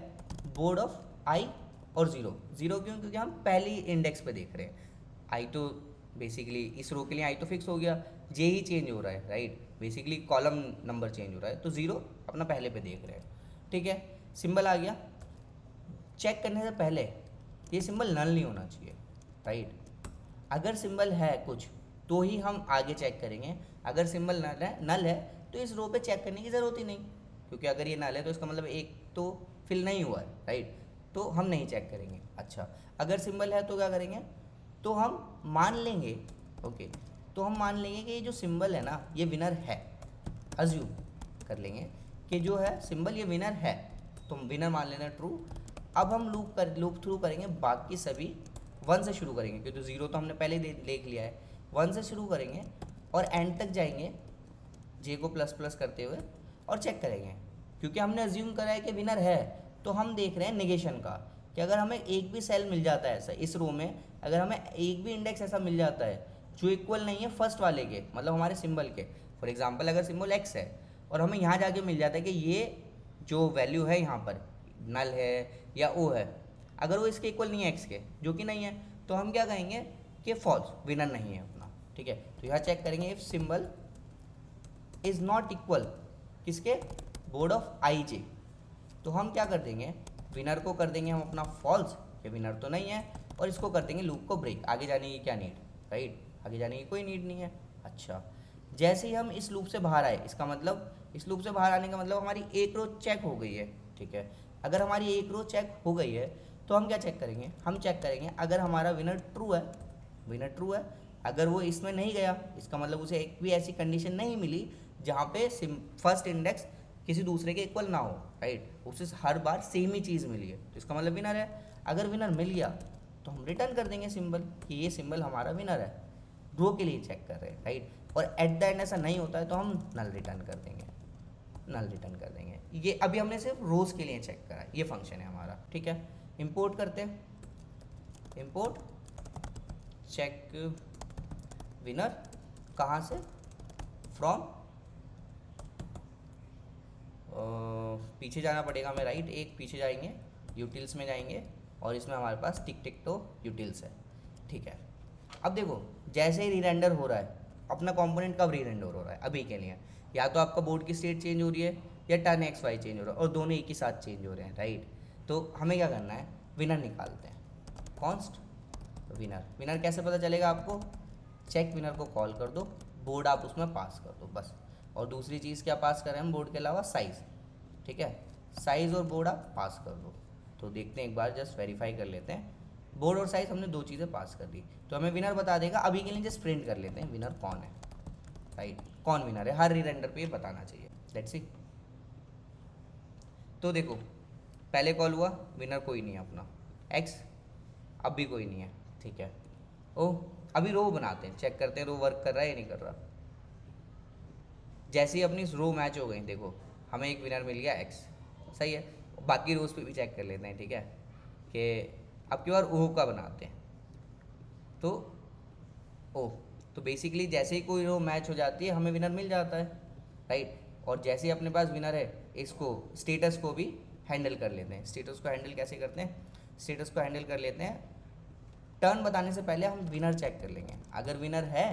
बोर्ड ऑफ आई और ज़ीरो। क्यों, क्योंकि हम पहली इंडेक्स पे देख रहे हैं। आई तो बेसिकली इस रो के लिए आई तो फिक्स हो गया, जे ही चेंज हो रहा है, right. Basically column number change हो रहा है, तो ज़ीरो अपना पहले पे देख रहे हैं, ठीक है। सिंबल आ गया, चेक करने से पहले ये सिंबल नल नहीं होना चाहिए, राइट। अगर सिंबल है कुछ तो ही हम आगे चेक करेंगे, अगर सिंबल नल है तो इस रो पे चेक करने की ज़रूरत ही नहीं, क्योंकि अगर ये नल है तो इसका मतलब एक तो फिल नहीं हुआ है, राइट, तो हम नहीं चेक करेंगे। अच्छा, अगर सिंबल है तो क्या करेंगे, तो हम मान लेंगे, ओके, तो हम मान लेंगे कि ये जो सिंबल है ना ये विनर है, अज्यूम कर लेंगे कि जो है सिंबल ये विनर है, तो विनर मान लेना ट्रू। अब हम लूप थ्रू करेंगे, बाकी सभी 1 से शुरू करेंगे क्योंकि ज़ीरो तो हमने पहले देख लिया है। 1 से शुरू करेंगे और एंड तक जाएंगे जे को प्लस प्लस करते हुए और चेक करेंगे, क्योंकि हमने अज्यूम करा है कि विनर है, तो हम देख रहे हैं नेगेशन का कि अगर हमें एक भी सेल मिल जाता है ऐसा इस रो में, अगर हमें एक भी इंडेक्स ऐसा मिल जाता है जो इक्वल नहीं है फर्स्ट वाले के, मतलब हमारे सिंबल के, फॉर एग्जांपल अगर सिंबल एक्स है और हमें यहाँ जाके मिल जाता है कि ये जो वैल्यू है यहाँ पर नल है या ओ है, अगर वो इसके इक्वल नहीं है एक्स के, जो कि नहीं है, तो हम क्या कहेंगे कि फॉल्स, विनर नहीं है अपना, ठीक है। तो यहाँ चेक करेंगे if symbol is not equal किसके, बोर्ड ऑफ आई जे, तो हम क्या कर देंगे, विनर को कर देंगे हम अपना फॉल्स, ये विनर तो नहीं है, और इसको कर देंगे लूप को ब्रेक, आगे जाने की क्या नीड, राइट, आगे जाने की कोई नीड नहीं है। अच्छा, जैसे ही हम इस लूप से बाहर आए, इसका मतलब इस लूप से बाहर आने का मतलब हमारी एक रो चेक हो गई है, ठीक है। अगर हमारी एक रो चेक हो गई है तो हम क्या चेक करेंगे, हम चेक करेंगे अगर हमारा विनर ट्रू है, विनर ट्रू है, अगर वो इसमें नहीं गया इसका मतलब उसे एक भी ऐसी कंडीशन नहीं मिली जहाँ पे फर्स्ट इंडेक्स किसी दूसरे के इक्वल ना हो, राइट, उसे हर बार सेम ही चीज़ मिली है, तो इसका मतलब विनर है। अगर विनर मिल गया तो हम रिटर्न कर देंगे सिंबल कि ये सिंबल हमारा विनर है, रो के लिए चेक कर रहे हैं, राइट। और एट द एंड ऐसा नहीं होता है तो हम नल रिटर्न कर देंगे, नल रिटर्न कर देंगे। ये अभी हमने सिर्फ रोज के लिए चेक करा, ये फंक्शन है हमारा, ठीक है। इंपोर्ट करते हैं, इंपोर्ट चेक विनर, कहाँ से, फ्रॉम, पीछे जाना पड़ेगा हमें, राइट, एक पीछे जाएंगे, यूटिल्स में जाएंगे और इसमें हमारे पास टिक टिक टो यूटिल्स है, ठीक है। अब देखो जैसे ही रीरेंडर हो रहा है, अपना कंपोनेंट कब रीरेंडर हो रहा है, अभी के लिए या तो आपका बोर्ड की स्टेट चेंज हो रही है या टर्न एक्स वाई चेंज हो रहा है, और दोनों एक ही साथ चेंज हो रहे हैं, राइट। तो हमें क्या करना है, विनर निकालते हैं, कॉन्स्ट विनर। विनर कैसे पता चलेगा आपको, चेक विनर को कॉल कर दो, बोर्ड आप उसमें पास कर दो बस। और दूसरी चीज़ क्या पास करें हम बोर्ड के अलावा, साइज़, ठीक है, साइज़ और बोर्ड आप पास कर दो। तो देखते हैं एक बार, जस्ट वेरीफाई कर लेते हैं, बोर्ड और साइज़ हमने दो चीज़ें पास कर दी, तो हमें विनर बता देगा। अभी के लिए जस्ट प्रिंट कर लेते हैं विनर कौन है, राइट, कौन विनर है, हर रीरेंडर पे ये बताना चाहिए। लेट्स सी, तो देखो पहले कॉल हुआ, विनर कोई नहीं है अपना, एक्स, अब भी कोई नहीं है, ठीक है। ओह, अभी रो बनाते हैं, चेक करते हैं रो वर्क कर रहा है या नहीं कर रहा। जैसे ही अपनी रो मैच हो गई, देखो हमें एक विनर मिल गया एक्स, सही है। बाकी रोज पे भी चेक कर लेते हैं, ठीक है, कि अब की बार ओह का बनाते हैं, तो ओह, तो बेसिकली जैसे ही कोई रो मैच हो जाती है हमें विनर मिल जाता है, राइट। और जैसे ही अपने पास विनर है, इसको स्टेटस को भी हैंडल कर लेते हैं। स्टेटस को हैंडल कैसे करते हैं, स्टेटस को हैंडल कर लेते हैं, टर्न बताने से पहले हम विनर चेक कर लेंगे। अगर विनर है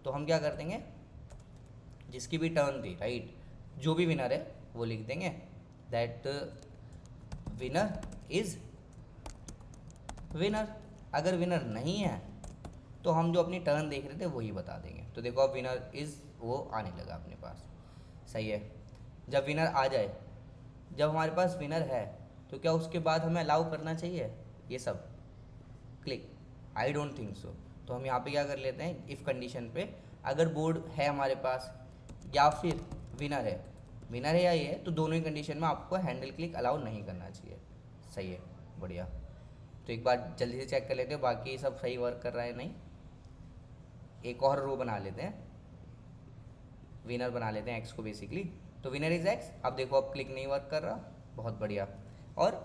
तो हम क्या कर देंगे, जिसकी भी टर्न थी, राइट, जो भी विनर है वो लिख देंगे, दैट विनर इज विनर। अगर विनर नहीं है तो हम जो अपनी टर्न देख रहे थे वही बता देंगे। तो देखो अब विनर इज़ वो आने लगा अपने पास, सही है। जब विनर आ जाए, जब हमारे पास विनर है तो क्या उसके बाद हमें अलाउ करना चाहिए ये सब click, I don't think so. तो हम यहाँ पे क्या कर लेते हैं, इफ़ कंडीशन पे अगर बोर्ड है हमारे पास या फिर विनर है या ये है, तो दोनों ही कंडीशन में आपको हैंडल क्लिक अलाउ नहीं करना चाहिए, सही है, बढ़िया। तो एक बार जल्दी से चेक कर लेते हो बाकी सब सही वर्क कर रहा है नहीं। एक और रो बना लेते हैं, विनर बना लेते हैं एक्स को बेसिकली। तो विनर इज एक्स। अब देखो अब क्लिक नहीं वर्क कर रहा, बहुत बढ़िया। और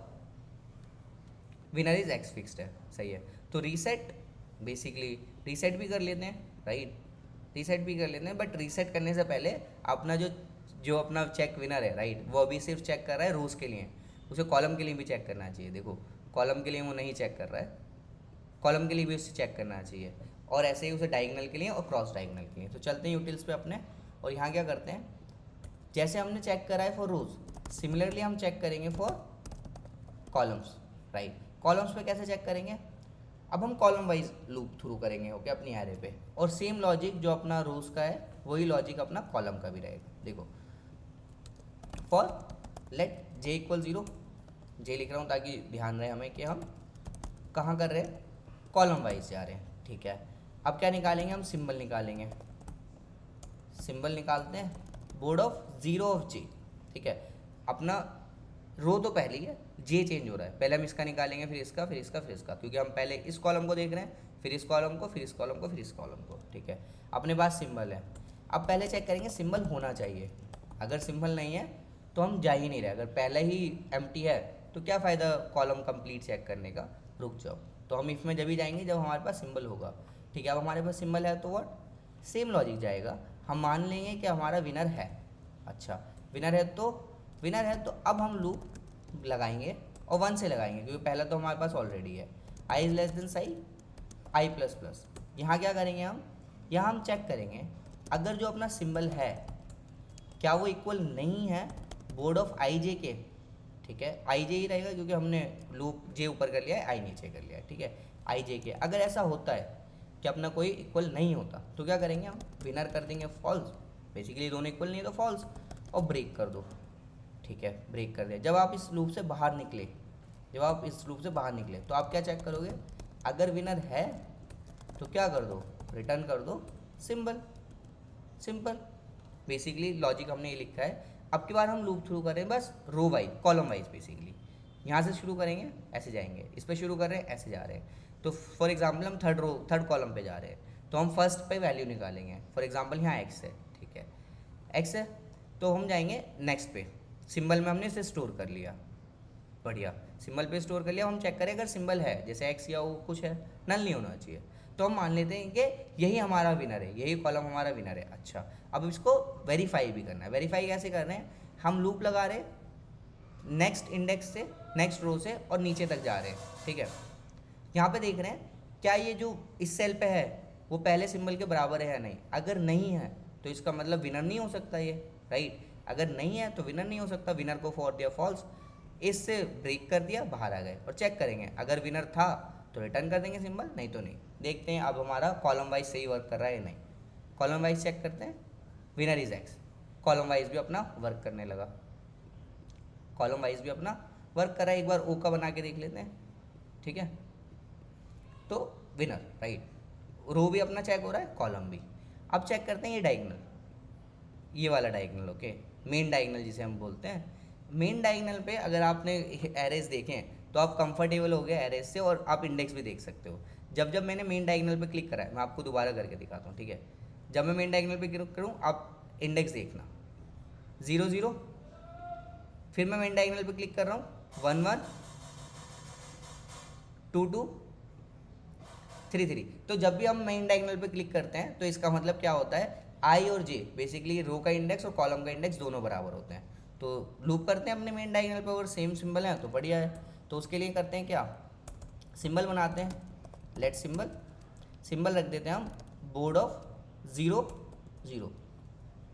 विनर इज एक्स फिक्स्ड है, सही है। तो रीसेट, बेसिकली रीसेट भी कर लेते हैं, राइट, रीसेट भी कर लेते हैं। बट रीसेट करने से पहले अपना जो जो अपना चेक विनर है, राइट, वो अभी सिर्फ चेक कर रहा है रोज के लिए, उसे कॉलम के लिए भी चेक करना चाहिए। देखो कॉलम के लिए वो नहीं चेक कर रहा है, कॉलम के लिए भी उसे चेक करना चाहिए, और ऐसे ही उसे डायगोनल के लिए और क्रॉस डायगोनल के लिए। तो चलते हैं यूटिल्स पे अपने, और यहाँ क्या करते हैं, जैसे हमने चेक करा है फॉर रोज, सिमिलरली हम चेक करेंगे फॉर कॉलम्स, राइट। कॉलम्स पे कैसे चेक करेंगे, अब हम कॉलम वाइज लूप थ्रू करेंगे, ओके, अपनी एरे पे। और सेम लॉजिक जो अपना रोज का है वही लॉजिक अपना कॉलम का भी रहेगा। देखो फॉर लेट जे इक्वल 0, जे लिख रहा हूँ ताकि ध्यान रहे हमें कि हम कहाँ कर रहे हैं, कॉलम वाइज जा रहे हैं, ठीक है। अब क्या निकालेंगे, हम सिंबल निकालेंगे, सिंबल निकालते हैं, बोर्ड ऑफ 0 ऑफ जे, ठीक है। अपना रो तो पहले ही है, जे चेंज हो रहा है, पहले हम इसका निकालेंगे, फिर इसका, फिर इसका, फिर इसका, क्योंकि हम पहले इस कॉलम को देख रहे हैं, फिर इस कॉलम को, फिर इस कॉलम को, फिर इस कॉलम को, ठीक है। अपने पास सिंबल है। अब पहले चेक करेंगे सिंबल होना चाहिए, अगर सिंबल नहीं है तो हम जा ही नहीं रहे। अगर पहले ही एम्प्टी है तो क्या फ़ायदा कॉलम कंप्लीट चेक करने का, रुक जाओ। तो हम इफ़ में जब ही जाएंगे जब हमारे पास सिंबल होगा, ठीक है। अब हमारे पास सिंबल है तो व्हाट, सेम लॉजिक जाएगा, हम मान लेंगे कि हमारा विनर है। अच्छा, विनर है तो अब हम लूप लगाएंगे, और 1 से लगाएंगे क्योंकि पहला तो हमारे पास ऑलरेडी है, i is less than size i plus plus. यहाँ क्या करेंगे हम, यहाँ हम चेक करेंगे अगर जो अपना सिंबल है क्या वो इक्वल नहीं है बोर्ड ऑफ आई जे के, ठीक है। आई जे ही रहेगा क्योंकि हमने लूप जे ऊपर कर लिया है, आई नीचे कर लिया है, ठीक है। आई जे के अगर ऐसा होता है कि अपना कोई इक्वल नहीं होता तो क्या करेंगे हम, विनर कर देंगे फॉल्स, बेसिकली दोनों इक्वल नहीं है तो फॉल्स, और ब्रेक कर दो, ठीक है। ब्रेक कर दिया। जब आप इस लूप से बाहर निकले, तो आप क्या चेक करोगे, अगर विनर है तो क्या कर दो, रिटर्न कर दो सिंबल, सिंपल। बेसिकली लॉजिक हमने ये लिखा है। अब की बार हम लूप थ्रू करें बस row wise, column wise, basically यहाँ से शुरू करेंगे, ऐसे जाएंगे, इस पर शुरू कर रहे हैं, ऐसे जा रहे हैं। तो फॉर एग्जाम्पल हम थर्ड कॉलम पे जा रहे हैं, तो हम फर्स्ट पे वैल्यू निकालेंगे। फॉर एग्जाम्पल यहाँ एक्स है, ठीक है, एक्स है, तो हम जाएंगे नेक्स्ट पे, सिंबल में हमने इसे स्टोर कर लिया, बढ़िया, सिंबल पे स्टोर कर लिया। हम चेक करें अगर सिंबल है जैसे एक्स या वो कुछ है, नल नहीं होना चाहिए, तो हम मान लेते हैं कि यही हमारा विनर है, यही कॉलम हमारा विनर है। अच्छा, अब इसको वेरीफाई भी करना है। वेरीफाई कैसे कर रहे हैं, हम लूप लगा रहे हैं नेक्स्ट इंडेक्स से, नेक्स्ट रो से, और नीचे तक जा रहे हैं, ठीक है। यहाँ पे देख रहे हैं क्या ये जो इस सेल पे है वो पहले सिंबल के बराबर है या नहीं। अगर नहीं है तो इसका मतलब विनर नहीं हो सकता ये, राइट। अगर नहीं है तो विनर नहीं हो सकता, विनर को फॉर दिया फॉल्स, इससे ब्रेक कर दिया, बाहर आ गए। और चेक करेंगे अगर विनर था तो रिटर्न कर देंगे सिंबल, नहीं तो नहीं। देखते हैं अब हमारा कॉलम वाइज सही वर्क कर रहा है या नहीं। कॉलम वाइज चेक करते हैं, winner is x, column wise भी अपना वर्क करने लगा, कॉलम वाइज भी अपना वर्क कर रहा है। एक बार ओ का बना के देख लेते हैं, ठीक है। तो विनर, राइट, रो भी अपना चेक हो रहा है, कॉलम भी। अब चेक करते हैं ये डायगोनल, ये वाला डायगोनल, ओके, मेन डायगोनल जिसे हम बोलते हैं। मेन डायगोनल पे अगर आपने एरेज देखें तो आप कंफर्टेबल हो गए एरेज से, और आप इंडेक्स भी देख सकते हो। जब मैंने मेन डायगोनल पे क्लिक करा है, मैं आपको दोबारा करके दिखाता हूँ, ठीक है। जब मैं मेन डायगोनल पे क्लिक करूँ, आप इंडेक्स देखना 0 0, फिर मैं मेन डायगोनल पे क्लिक कर रहा हूँ 1 1 2 2 3 3। तो जब भी हम मेन डायगोनल पे क्लिक करते हैं तो इसका मतलब क्या होता है, आई और जे, बेसिकली रो का इंडेक्स और कॉलम का इंडेक्स दोनों बराबर होते हैं। तो लूप करते हैं अपने मेन डायगोनल पे, अगर सेम सिंबल है तो बढ़िया है। तो उसके लिए करते हैं क्या, सिंबल बनाते हैं, लेट सिंबल रख देते हैं हम बोर्ड ऑफ 0 0,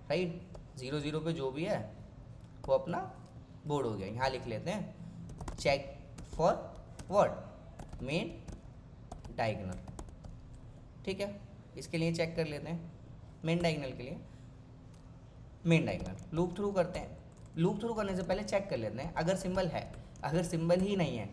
राइट। 0 0 पे जो भी है वो अपना बोर्ड हो गया। यहाँ लिख लेते हैं check for what, main diagonal, ठीक है। इसके लिए चेक कर लेते हैं मेन डायगोनल के लिए, मेन डायगोनल लूप थ्रू करते हैं। लूप थ्रू करने से पहले चेक कर लेते हैं अगर सिंबल है, अगर सिंबल ही नहीं है,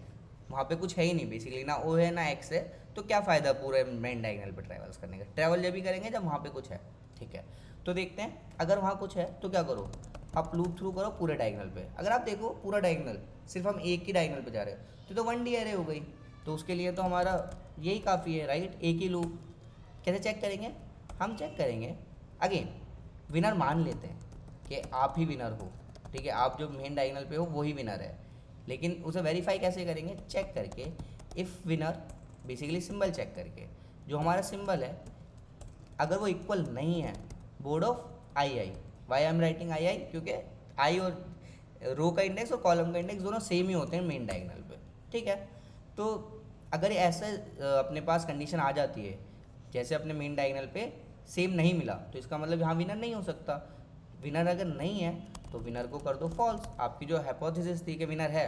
वहाँ पे कुछ है ही नहीं, बेसिकली ना ओ है ना एक्स है, तो क्या फ़ायदा पूरे मेन डायगोनल पे ट्रैवल्स करने का। ट्रैवल जब भी करेंगे जब वहाँ पे कुछ है, ठीक है। तो देखते हैं अगर वहाँ कुछ है तो क्या करो, आप लूप थ्रू करो पूरे डायगोनल पे। अगर आप देखो पूरा डायगोनल सिर्फ हम एक ही डायगोनल पे जा रहे हैं तो 1D एरे हो गई, तो उसके लिए तो हमारा यही काफ़ी है, राइट, एक ही लूप। कैसे चेक करेंगे, हम चेक करेंगे अगेन, विनर मान लेते हैं कि आप ही विनर हो, ठीक है, आप जो मेन डायगोनल पे हो वही विनर है, लेकिन उसे वेरीफाई कैसे करेंगे, चेक करके if winner, basically symbol check करके, जो हमारा सिंबल है अगर वो इक्वल नहीं है board of I, why I am writing I, क्योंकि आई और रो का इंडेक्स और कॉलम का इंडेक्स दोनों सेम ही होते हैं मेन डायगोनल पे, ठीक है। तो अगर ऐसा अपने पास कंडीशन आ जाती है, जैसे अपने मेन डायगोनल पे सेम नहीं मिला, तो इसका मतलब यहाँ विनर नहीं हो सकता। विनर अगर नहीं है तो विनर को कर दो फॉल्स, आपकी जो हाइपोथेसिस थी कि विनर है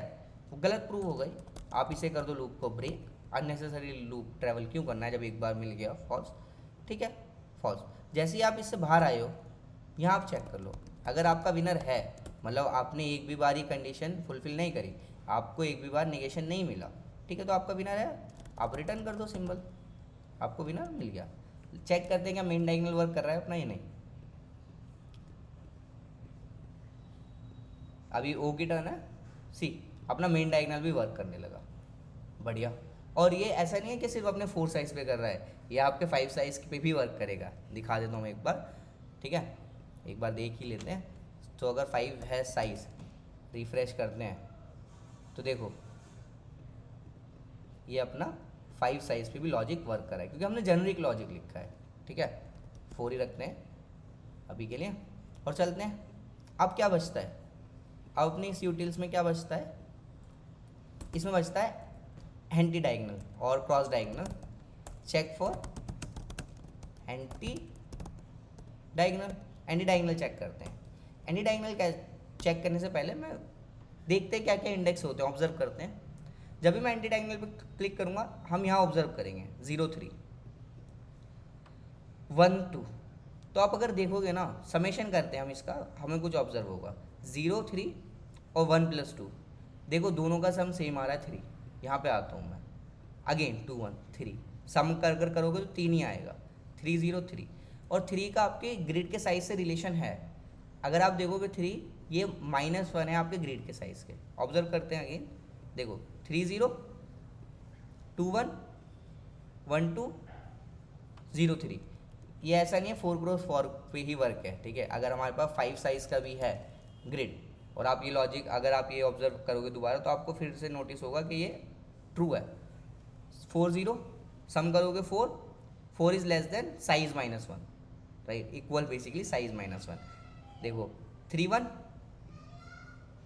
वो गलत प्रूव हो गई, आप इसे कर दो लूप को ब्रेक, अननेसेसरी लूप ट्रैवल क्यों करना है जब एक बार मिल गया फॉल्स, ठीक है, फॉल्स। जैसे ही आप इससे बाहर आए हो, यहाँ आप चेक कर लो, अगर आपका विनर है, मतलब आपने एक भी बार ही कंडीशन फुलफिल नहीं करी, आपको एक भी बार नेगेशन नहीं मिला, ठीक है, तो आपका विनर है, आप रिटर्न कर दो सिंबल, आपको विनर मिल गया। चेक करते हैं क्या मेन डायगोनल वर्क कर रहा है अपना, ये नहीं, अभी ओ की टर्न है, सी अपना मेन डायगोनल भी वर्क करने लगा, बढ़िया। और ये ऐसा नहीं है कि सिर्फ अपने 4 साइज पे कर रहा है, ये आपके 5 साइज पे भी वर्क करेगा, दिखा देता हूँ एक बार, ठीक है, एक बार देख ही लेते हैं। तो अगर 5 है साइज, रिफ्रेश करते हैं तो देखो ये अपना 5 साइज पे भी लॉजिक वर्क कर रहा है, क्योंकि हमने जेनरिक लॉजिक लिखा है, ठीक है, 4 ही रखते हैं अभी के लिए और चलते हैं। अब क्या बचता है, अब अपने इस यूटिल्स में क्या बचता है, इसमें बचता है एंटी डायगोनल और cross diagonal, check for anti diagonal, anti diagonal check करते हैं। एंटी डायगोनल क्या चेक करने से पहले मैं देखते हैं क्या क्या इंडेक्स होते हैं, ऑब्जर्व करते हैं। जब भी मैं एंटी डायगोनल पे क्लिक करूंगा, हम यहाँ ऑब्जर्व करेंगे 0 3 1 2, तो आप अगर देखोगे ना, समेशन करते हैं हम इसका, हमें कुछ ऑब्जर्व होगा 0 3 और 1 + 2, देखो दोनों का सम सेम आ रहा है 3, यहाँ पे आता हूँ मैं अगेन 2 1 3, सम कर करोगे तो 3 ही आएगा, 3 0 3, और 3 का आपके ग्रिड के साइज से रिलेशन है, अगर आप देखोगे 3 ये -1 है आपके ग्रिड के साइज के, ऑब्जर्व करते हैं अगेन, देखो 3 0 2 1 1 2 0 3, ये ऐसा नहीं है 4x4 पे ही वर्क है, ठीक है, अगर हमारे पास 5 साइज का भी है ग्रिड, और आप ये लॉजिक अगर आप ये ऑब्जर्व करोगे दोबारा तो आपको फिर से नोटिस होगा कि ये ट्रू है। 4 0 सम करोगे 4 4 is less than size -1, right, equal basically size -1, देखो 3 1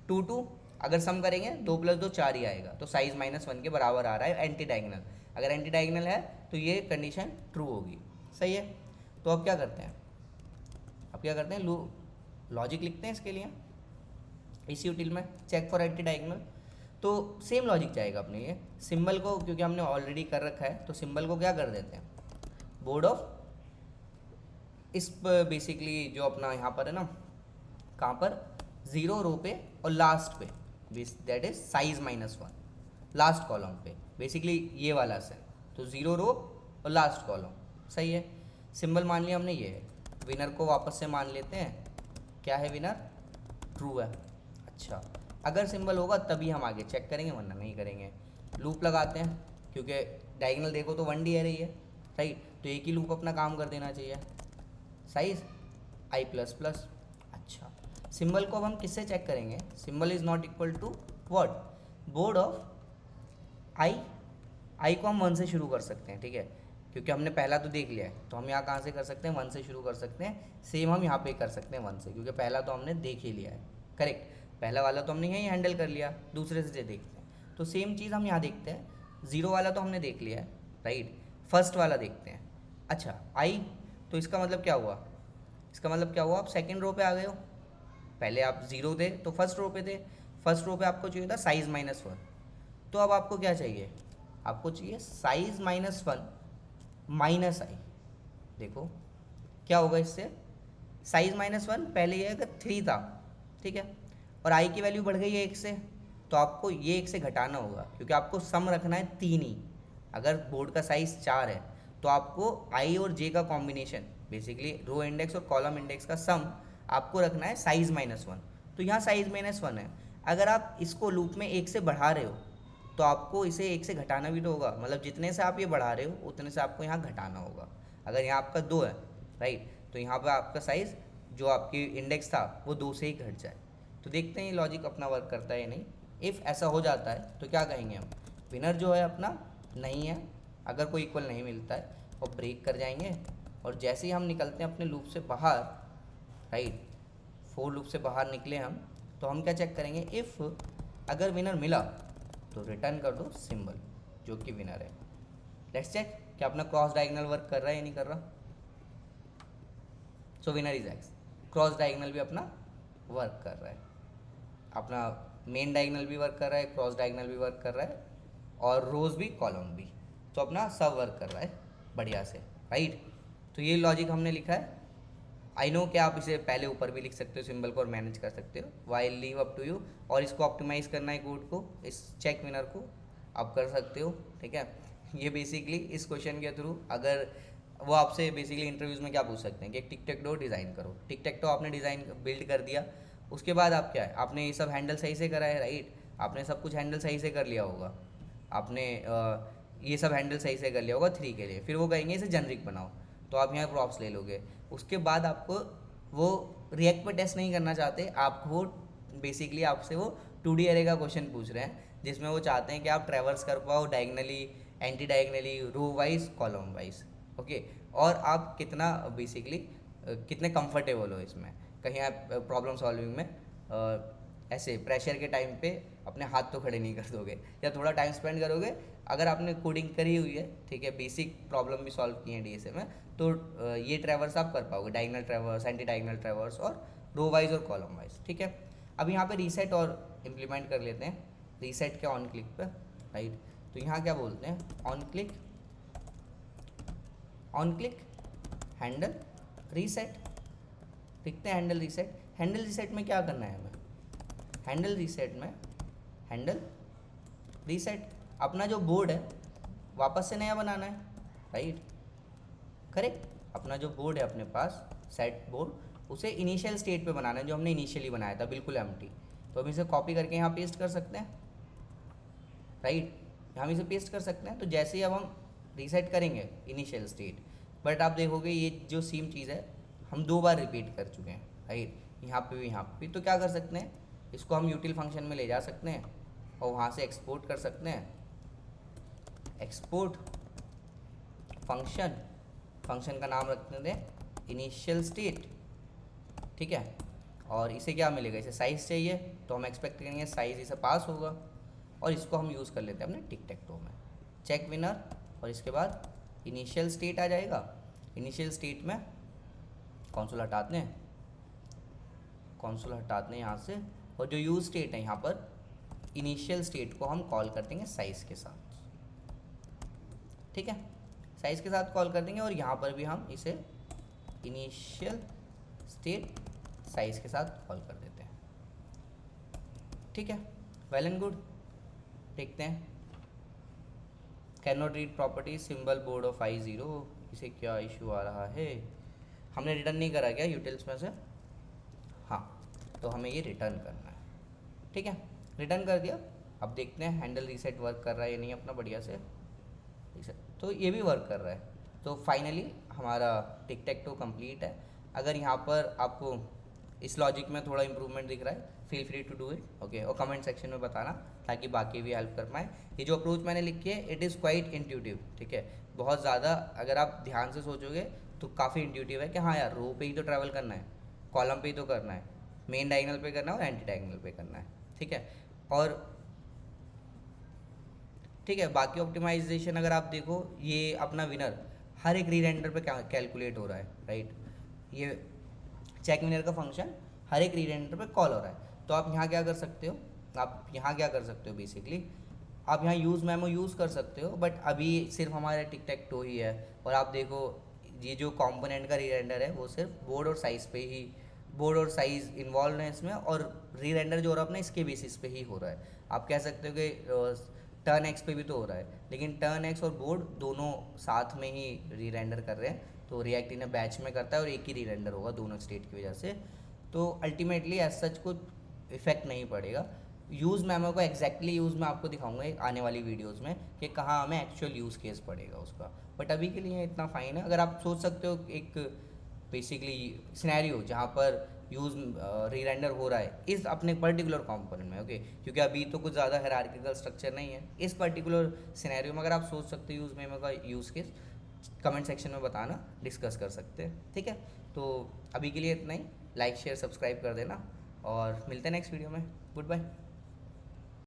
2 2, अगर सम करेंगे 2 + 2 4 ही आएगा, तो साइज -1 के बराबर आ रहा है एंटी डायगोनल, अगर एंटी डायगोनल है तो ये कंडीशन ट्रू होगी, सही है। तो अब क्या करते हैं, लॉजिक लिखते हैं इसके लिए इस यूटिल में, चेक फॉर एंटी डायगोनल, तो सेम लॉजिक जाएगा अपने ये सिंबल को, क्योंकि हमने ऑलरेडी कर रखा है, तो सिंबल को क्या कर देते हैं, बोर्ड ऑफ, इस बेसिकली जो अपना यहाँ पर है ना, कहाँ पर 0 रो पे और लास्ट पे, that is size -1, last column पे, बेसिकली ये वाला सेल, तो 0 रो और लास्ट कॉलम, सही है। सिंबल मान लिया हमने ये है, विनर को वापस से मान लेते हैं, क्या है विनर, ट्रू है, अच्छा, अगर सिंबल होगा तभी हम आगे चेक करेंगे वरना नहीं करेंगे। लूप लगाते हैं, क्योंकि डायगोनल देखो तो 1D रही है, राइट, तो एक ही लूप अपना काम कर देना चाहिए, साइज i++, अच्छा, सिंबल को अब हम किससे चेक करेंगे, symbol is not equal to what, board of i को हम 1 से शुरू कर सकते हैं, ठीक है, क्योंकि हमने पहला तो देख लिया है, तो हम यहाँ कहाँ से कर सकते हैं, 1 से शुरू कर सकते हैं, सेम हम यहाँ पे कर सकते हैं 1 से, क्योंकि पहला तो हमने देख ही लिया है, करेक्ट, पहला वाला तो हमने यहीं हैंडल कर लिया, दूसरे से देखते हैं, तो सेम चीज़ हम यहाँ देखते हैं, 0 वाला तो हमने देख लिया है, राइट, फर्स्ट वाला देखते हैं, अच्छा आई, तो इसका मतलब क्या हुआ, आप सेकेंड रो पे आ गए हो, पहले आप 0 थे तो फर्स्ट रो पे थे, फर्स्ट रो पे आपको चाहिए था साइज -1, तो अब आपको क्या चाहिए, आपको चाहिए साइज -1 -i, देखो क्या होगा इससे, साइज -1 पहले ये अगर 3 था, ठीक है, और i की वैल्यू बढ़ गई है 1 से, तो आपको ये 1 से घटाना होगा, क्योंकि आपको सम रखना है 3 ही, अगर बोर्ड का साइज 4 है तो आपको i और j का कॉम्बिनेशन, बेसिकली रो इंडेक्स और कॉलम इंडेक्स का सम आपको रखना है साइज -1, तो यहाँ साइज -1 है, अगर आप इसको लूप में 1 से बढ़ा रहे हो तो आपको इसे 1 से घटाना भी तो होगा, मतलब जितने से आप ये बढ़ा रहे हो उतने से आपको यहाँ घटाना होगा, अगर यहाँ आपका 2 है राइट। तो यहाँ पे आपका साइज़ जो आपकी इंडेक्स था वो 2 से ही घट जाए। तो देखते हैं ये लॉजिक अपना वर्क करता है या नहीं। इफ़ ऐसा हो जाता है तो क्या कहेंगे हम, विनर जो है अपना नहीं है, अगर कोई इक्वल नहीं मिलता है, और ब्रेक कर जाएंगे। और जैसे ही हम निकलते हैं अपने लूप से बाहर, राइट, फोर लूप से बाहर निकले हम, तो हम क्या चेक करेंगे, इफ़ अगर विनर मिला तो रिटर्न कर दो सिंबल जो कि विनर है। लेट्स चेक कि अपना क्रॉस डायगोनल वर्क कर रहा है या नहीं कर रहा। So winner is X. Cross diagonal भी अपना वर्क कर रहा है, अपना मेन डायगोनल भी वर्क कर रहा है, क्रॉस डायगोनल भी वर्क कर रहा है, और रोज भी कॉलम भी, तो अपना सब वर्क कर रहा है बढ़िया से, राइट। तो ये लॉजिक हमने लिखा है। आई नो कि आप इसे पहले ऊपर भी लिख सकते हो सिंबल को और मैनेज कर सकते हो, why leave up to you. और इसको ऑप्टिमाइज़ करना है कोड को, इस चेक विनर को आप कर सकते हो, ठीक है। ये बेसिकली इस क्वेश्चन के थ्रू, अगर वो आपसे बेसिकली इंटरव्यूज़ में क्या पूछ सकते हैं कि टिक टेक टो डिज़ाइन करो, टिक टेक टो आपने डिज़ाइन बिल्ड कर दिया, उसके बाद आप क्या है, आपने ये सब हैंडल सही से करा है, राइट, आपने सब कुछ हैंडल सही से कर लिया होगा, आपने ये सब हैंडल सही से कर लिया होगा 3 के लिए, फिर वो कहेंगे इसे जनरिक बनाओ, तो आप यहाँ प्रॉप्स ले लोगे। उसके बाद आपको वो रिएक्ट पे टेस्ट नहीं करना चाहते, आपको वो बेसिकली आपसे वो 2D एरे का क्वेश्चन पूछ रहे हैं, जिसमें वो चाहते हैं कि आप ट्रैवर्स कर पाओ diagonally, anti diagonally, row wise, column wise, okay. और आप कितना बेसिकली कितने कंफर्टेबल हो इसमें, कहीं आप प्रॉब्लम सॉल्विंग में ऐसे प्रेशर के टाइम पे अपने हाथ तो खड़े नहीं कर दोगे, या थोड़ा टाइम स्पेंड करोगे। अगर आपने कोडिंग करी हुई है, ठीक है, बेसिक प्रॉब्लम भी सॉल्व की है डीएसए में, तो ये ट्रैवर्स आप कर पाओगे, diagonal traverse, anti diagonal traverse, और रो वाइज और कॉलम वाइज, ठीक है। अब यहाँ पे रीसेट और इम्प्लीमेंट कर लेते हैं, रीसेट के ऑन क्लिक पे, राइट। तो यहाँ क्या बोलते हैं, ऑन क्लिक हैंडल रीसेट, लिखते हैं हैंडल रीसेट। हैंडल रीसेट में क्या करना है हमें, हैंडल रीसेट अपना जो बोर्ड है वापस से नया बनाना है, राइट, करेक्ट। अपना जो बोर्ड है अपने पास, सेट बोर्ड, उसे इनिशियल स्टेट पे बनाना है जो हमने इनिशियली बनाया था, बिल्कुल एम्प्टी। तो हम इसे कॉपी करके यहाँ पेस्ट कर सकते हैं, राइट, हम इसे पेस्ट कर सकते हैं। तो जैसे ही अब हम रीसेट करेंगे इनिशियल स्टेट, बट आप देखोगे ये जो सेम चीज़ है हम 2 बार रिपीट कर चुके हैं, राइट, यहाँ पे भी यहाँ पे भी। तो क्या कर सकते हैं, इसको हम यूटिल फंक्शन में ले जा सकते हैं और वहाँ से एक्सपोर्ट कर सकते हैं, एक्सपोर्ट फंक्शन का नाम रखने दें इनिशियल स्टेट, ठीक है। और इसे क्या मिलेगा, इसे साइज़ चाहिए, तो हम एक्सपेक्ट करेंगे साइज़ इसे पास होगा, और इसको हम यूज़ कर लेते हैं अपने टिक टेक टो में, चेक विनर, और इसके बाद इनिशियल स्टेट आ जाएगा। इनिशियल स्टेट में कॉन्सोल हटाते हैं यहाँ से, और जो यूज स्टेट है यहाँ पर, इनिशियल स्टेट को हम कॉल कर देंगे साइज़ के साथ, ठीक है, साइज़ के साथ कॉल कर देंगे। और यहाँ पर भी हम इसे इनिशियल स्टेट साइज़ के साथ कॉल कर देते हैं, ठीक है, वेल एंड गुड। देखते हैं, can not read property symbol board of I0, इसे क्या इशू आ रहा है, हमने रिटर्न नहीं करा क्या यूटिल्स में से, हाँ, तो हमें ये रिटर्न करना है, ठीक है, रिटर्न कर दिया। अब देखते हैं हैंडल रीसेट वर्क कर रहा है या नहीं अपना बढ़िया से, तो ये भी वर्क कर रहा है। तो फाइनली हमारा टिक टेक टो कंप्लीट है। अगर यहाँ पर आपको इस लॉजिक में थोड़ा इंप्रूवमेंट दिख रहा है, feel free to do it, okay, और कमेंट सेक्शन में बताना ताकि बाकी भी हेल्प कर पाएँ। ये जो अप्रोच मैंने लिखी है, इट इज़ क्वाइट इंट्यूटिव, ठीक है, बहुत ज़्यादा अगर आप ध्यान से सोचोगे तो काफ़ी इंट्यूटिव है कि हाँ यार, रो पे ही तो ट्रैवल करना है, कॉलम पे ही तो करना है, मेन डायगोनल पे करना है और एंटी डायगोनल पे करना है, ठीक है। और ठीक है, बाकी ऑप्टिमाइजेशन अगर आप देखो, ये अपना विनर हर एक रीरेंडर पे कैलकुलेट हो रहा है, राइट, ये चेक विनर का फंक्शन हर एक रीरेंडर पे कॉल हो रहा है। तो आप यहाँ क्या कर सकते हो, बेसिकली आप यहाँ यूज़ मेमो यूज़ कर सकते हो, बट अभी सिर्फ हमारे टिक टेक टो ही है। और आप देखो ये जो कंपोनेंट का रीरेंडर है वो सिर्फ बोर्ड और साइज़ इन्वॉल्व है इसमें, और रीरेंडर जो हो रहा है अपना इसके बेसिस पे ही हो रहा है। आप कह सकते हो कि टर्न एक्स पे भी तो हो रहा है, लेकिन टर्न एक्स और बोर्ड दोनों साथ में ही रीरेंडर कर रहे हैं, तो रिएक्ट इन्हें बैच में करता है और एक ही रीरेंडर होगा दोनों स्टेट की वजह से। तो अल्टीमेटली एज सच कुछ इफेक्ट नहीं पड़ेगा। यूज़ मेमो को एग्जैक्टली यूज़ मैं आपको दिखाऊंगा आने वाली वीडियोस में कि कहाँ हमें एक्चुअल यूज़ केस पड़ेगा उसका, बट अभी के लिए इतना फाइन है। अगर आप सोच सकते हो एक बेसिकली सिनेरियो जहाँ पर यूज़ री-रेंडर हो रहा है इस अपने पर्टिकुलर कंपोनेंट में, ओके। क्योंकि अभी तो कुछ ज़्यादा हायरार्किकल स्ट्रक्चर नहीं है इस पर्टिकुलर सिनेरियो में। अगर आप सोच सकते हो यूज़ मेमो का यूज़ केस, कमेंट सेक्शन में बताना, डिस्कस कर सकते हैं, ठीक है। तो अभी के लिए इतना ही। लाइक शेयर सब्सक्राइब कर देना और मिलते हैं नेक्स्ट वीडियो में। Good bye.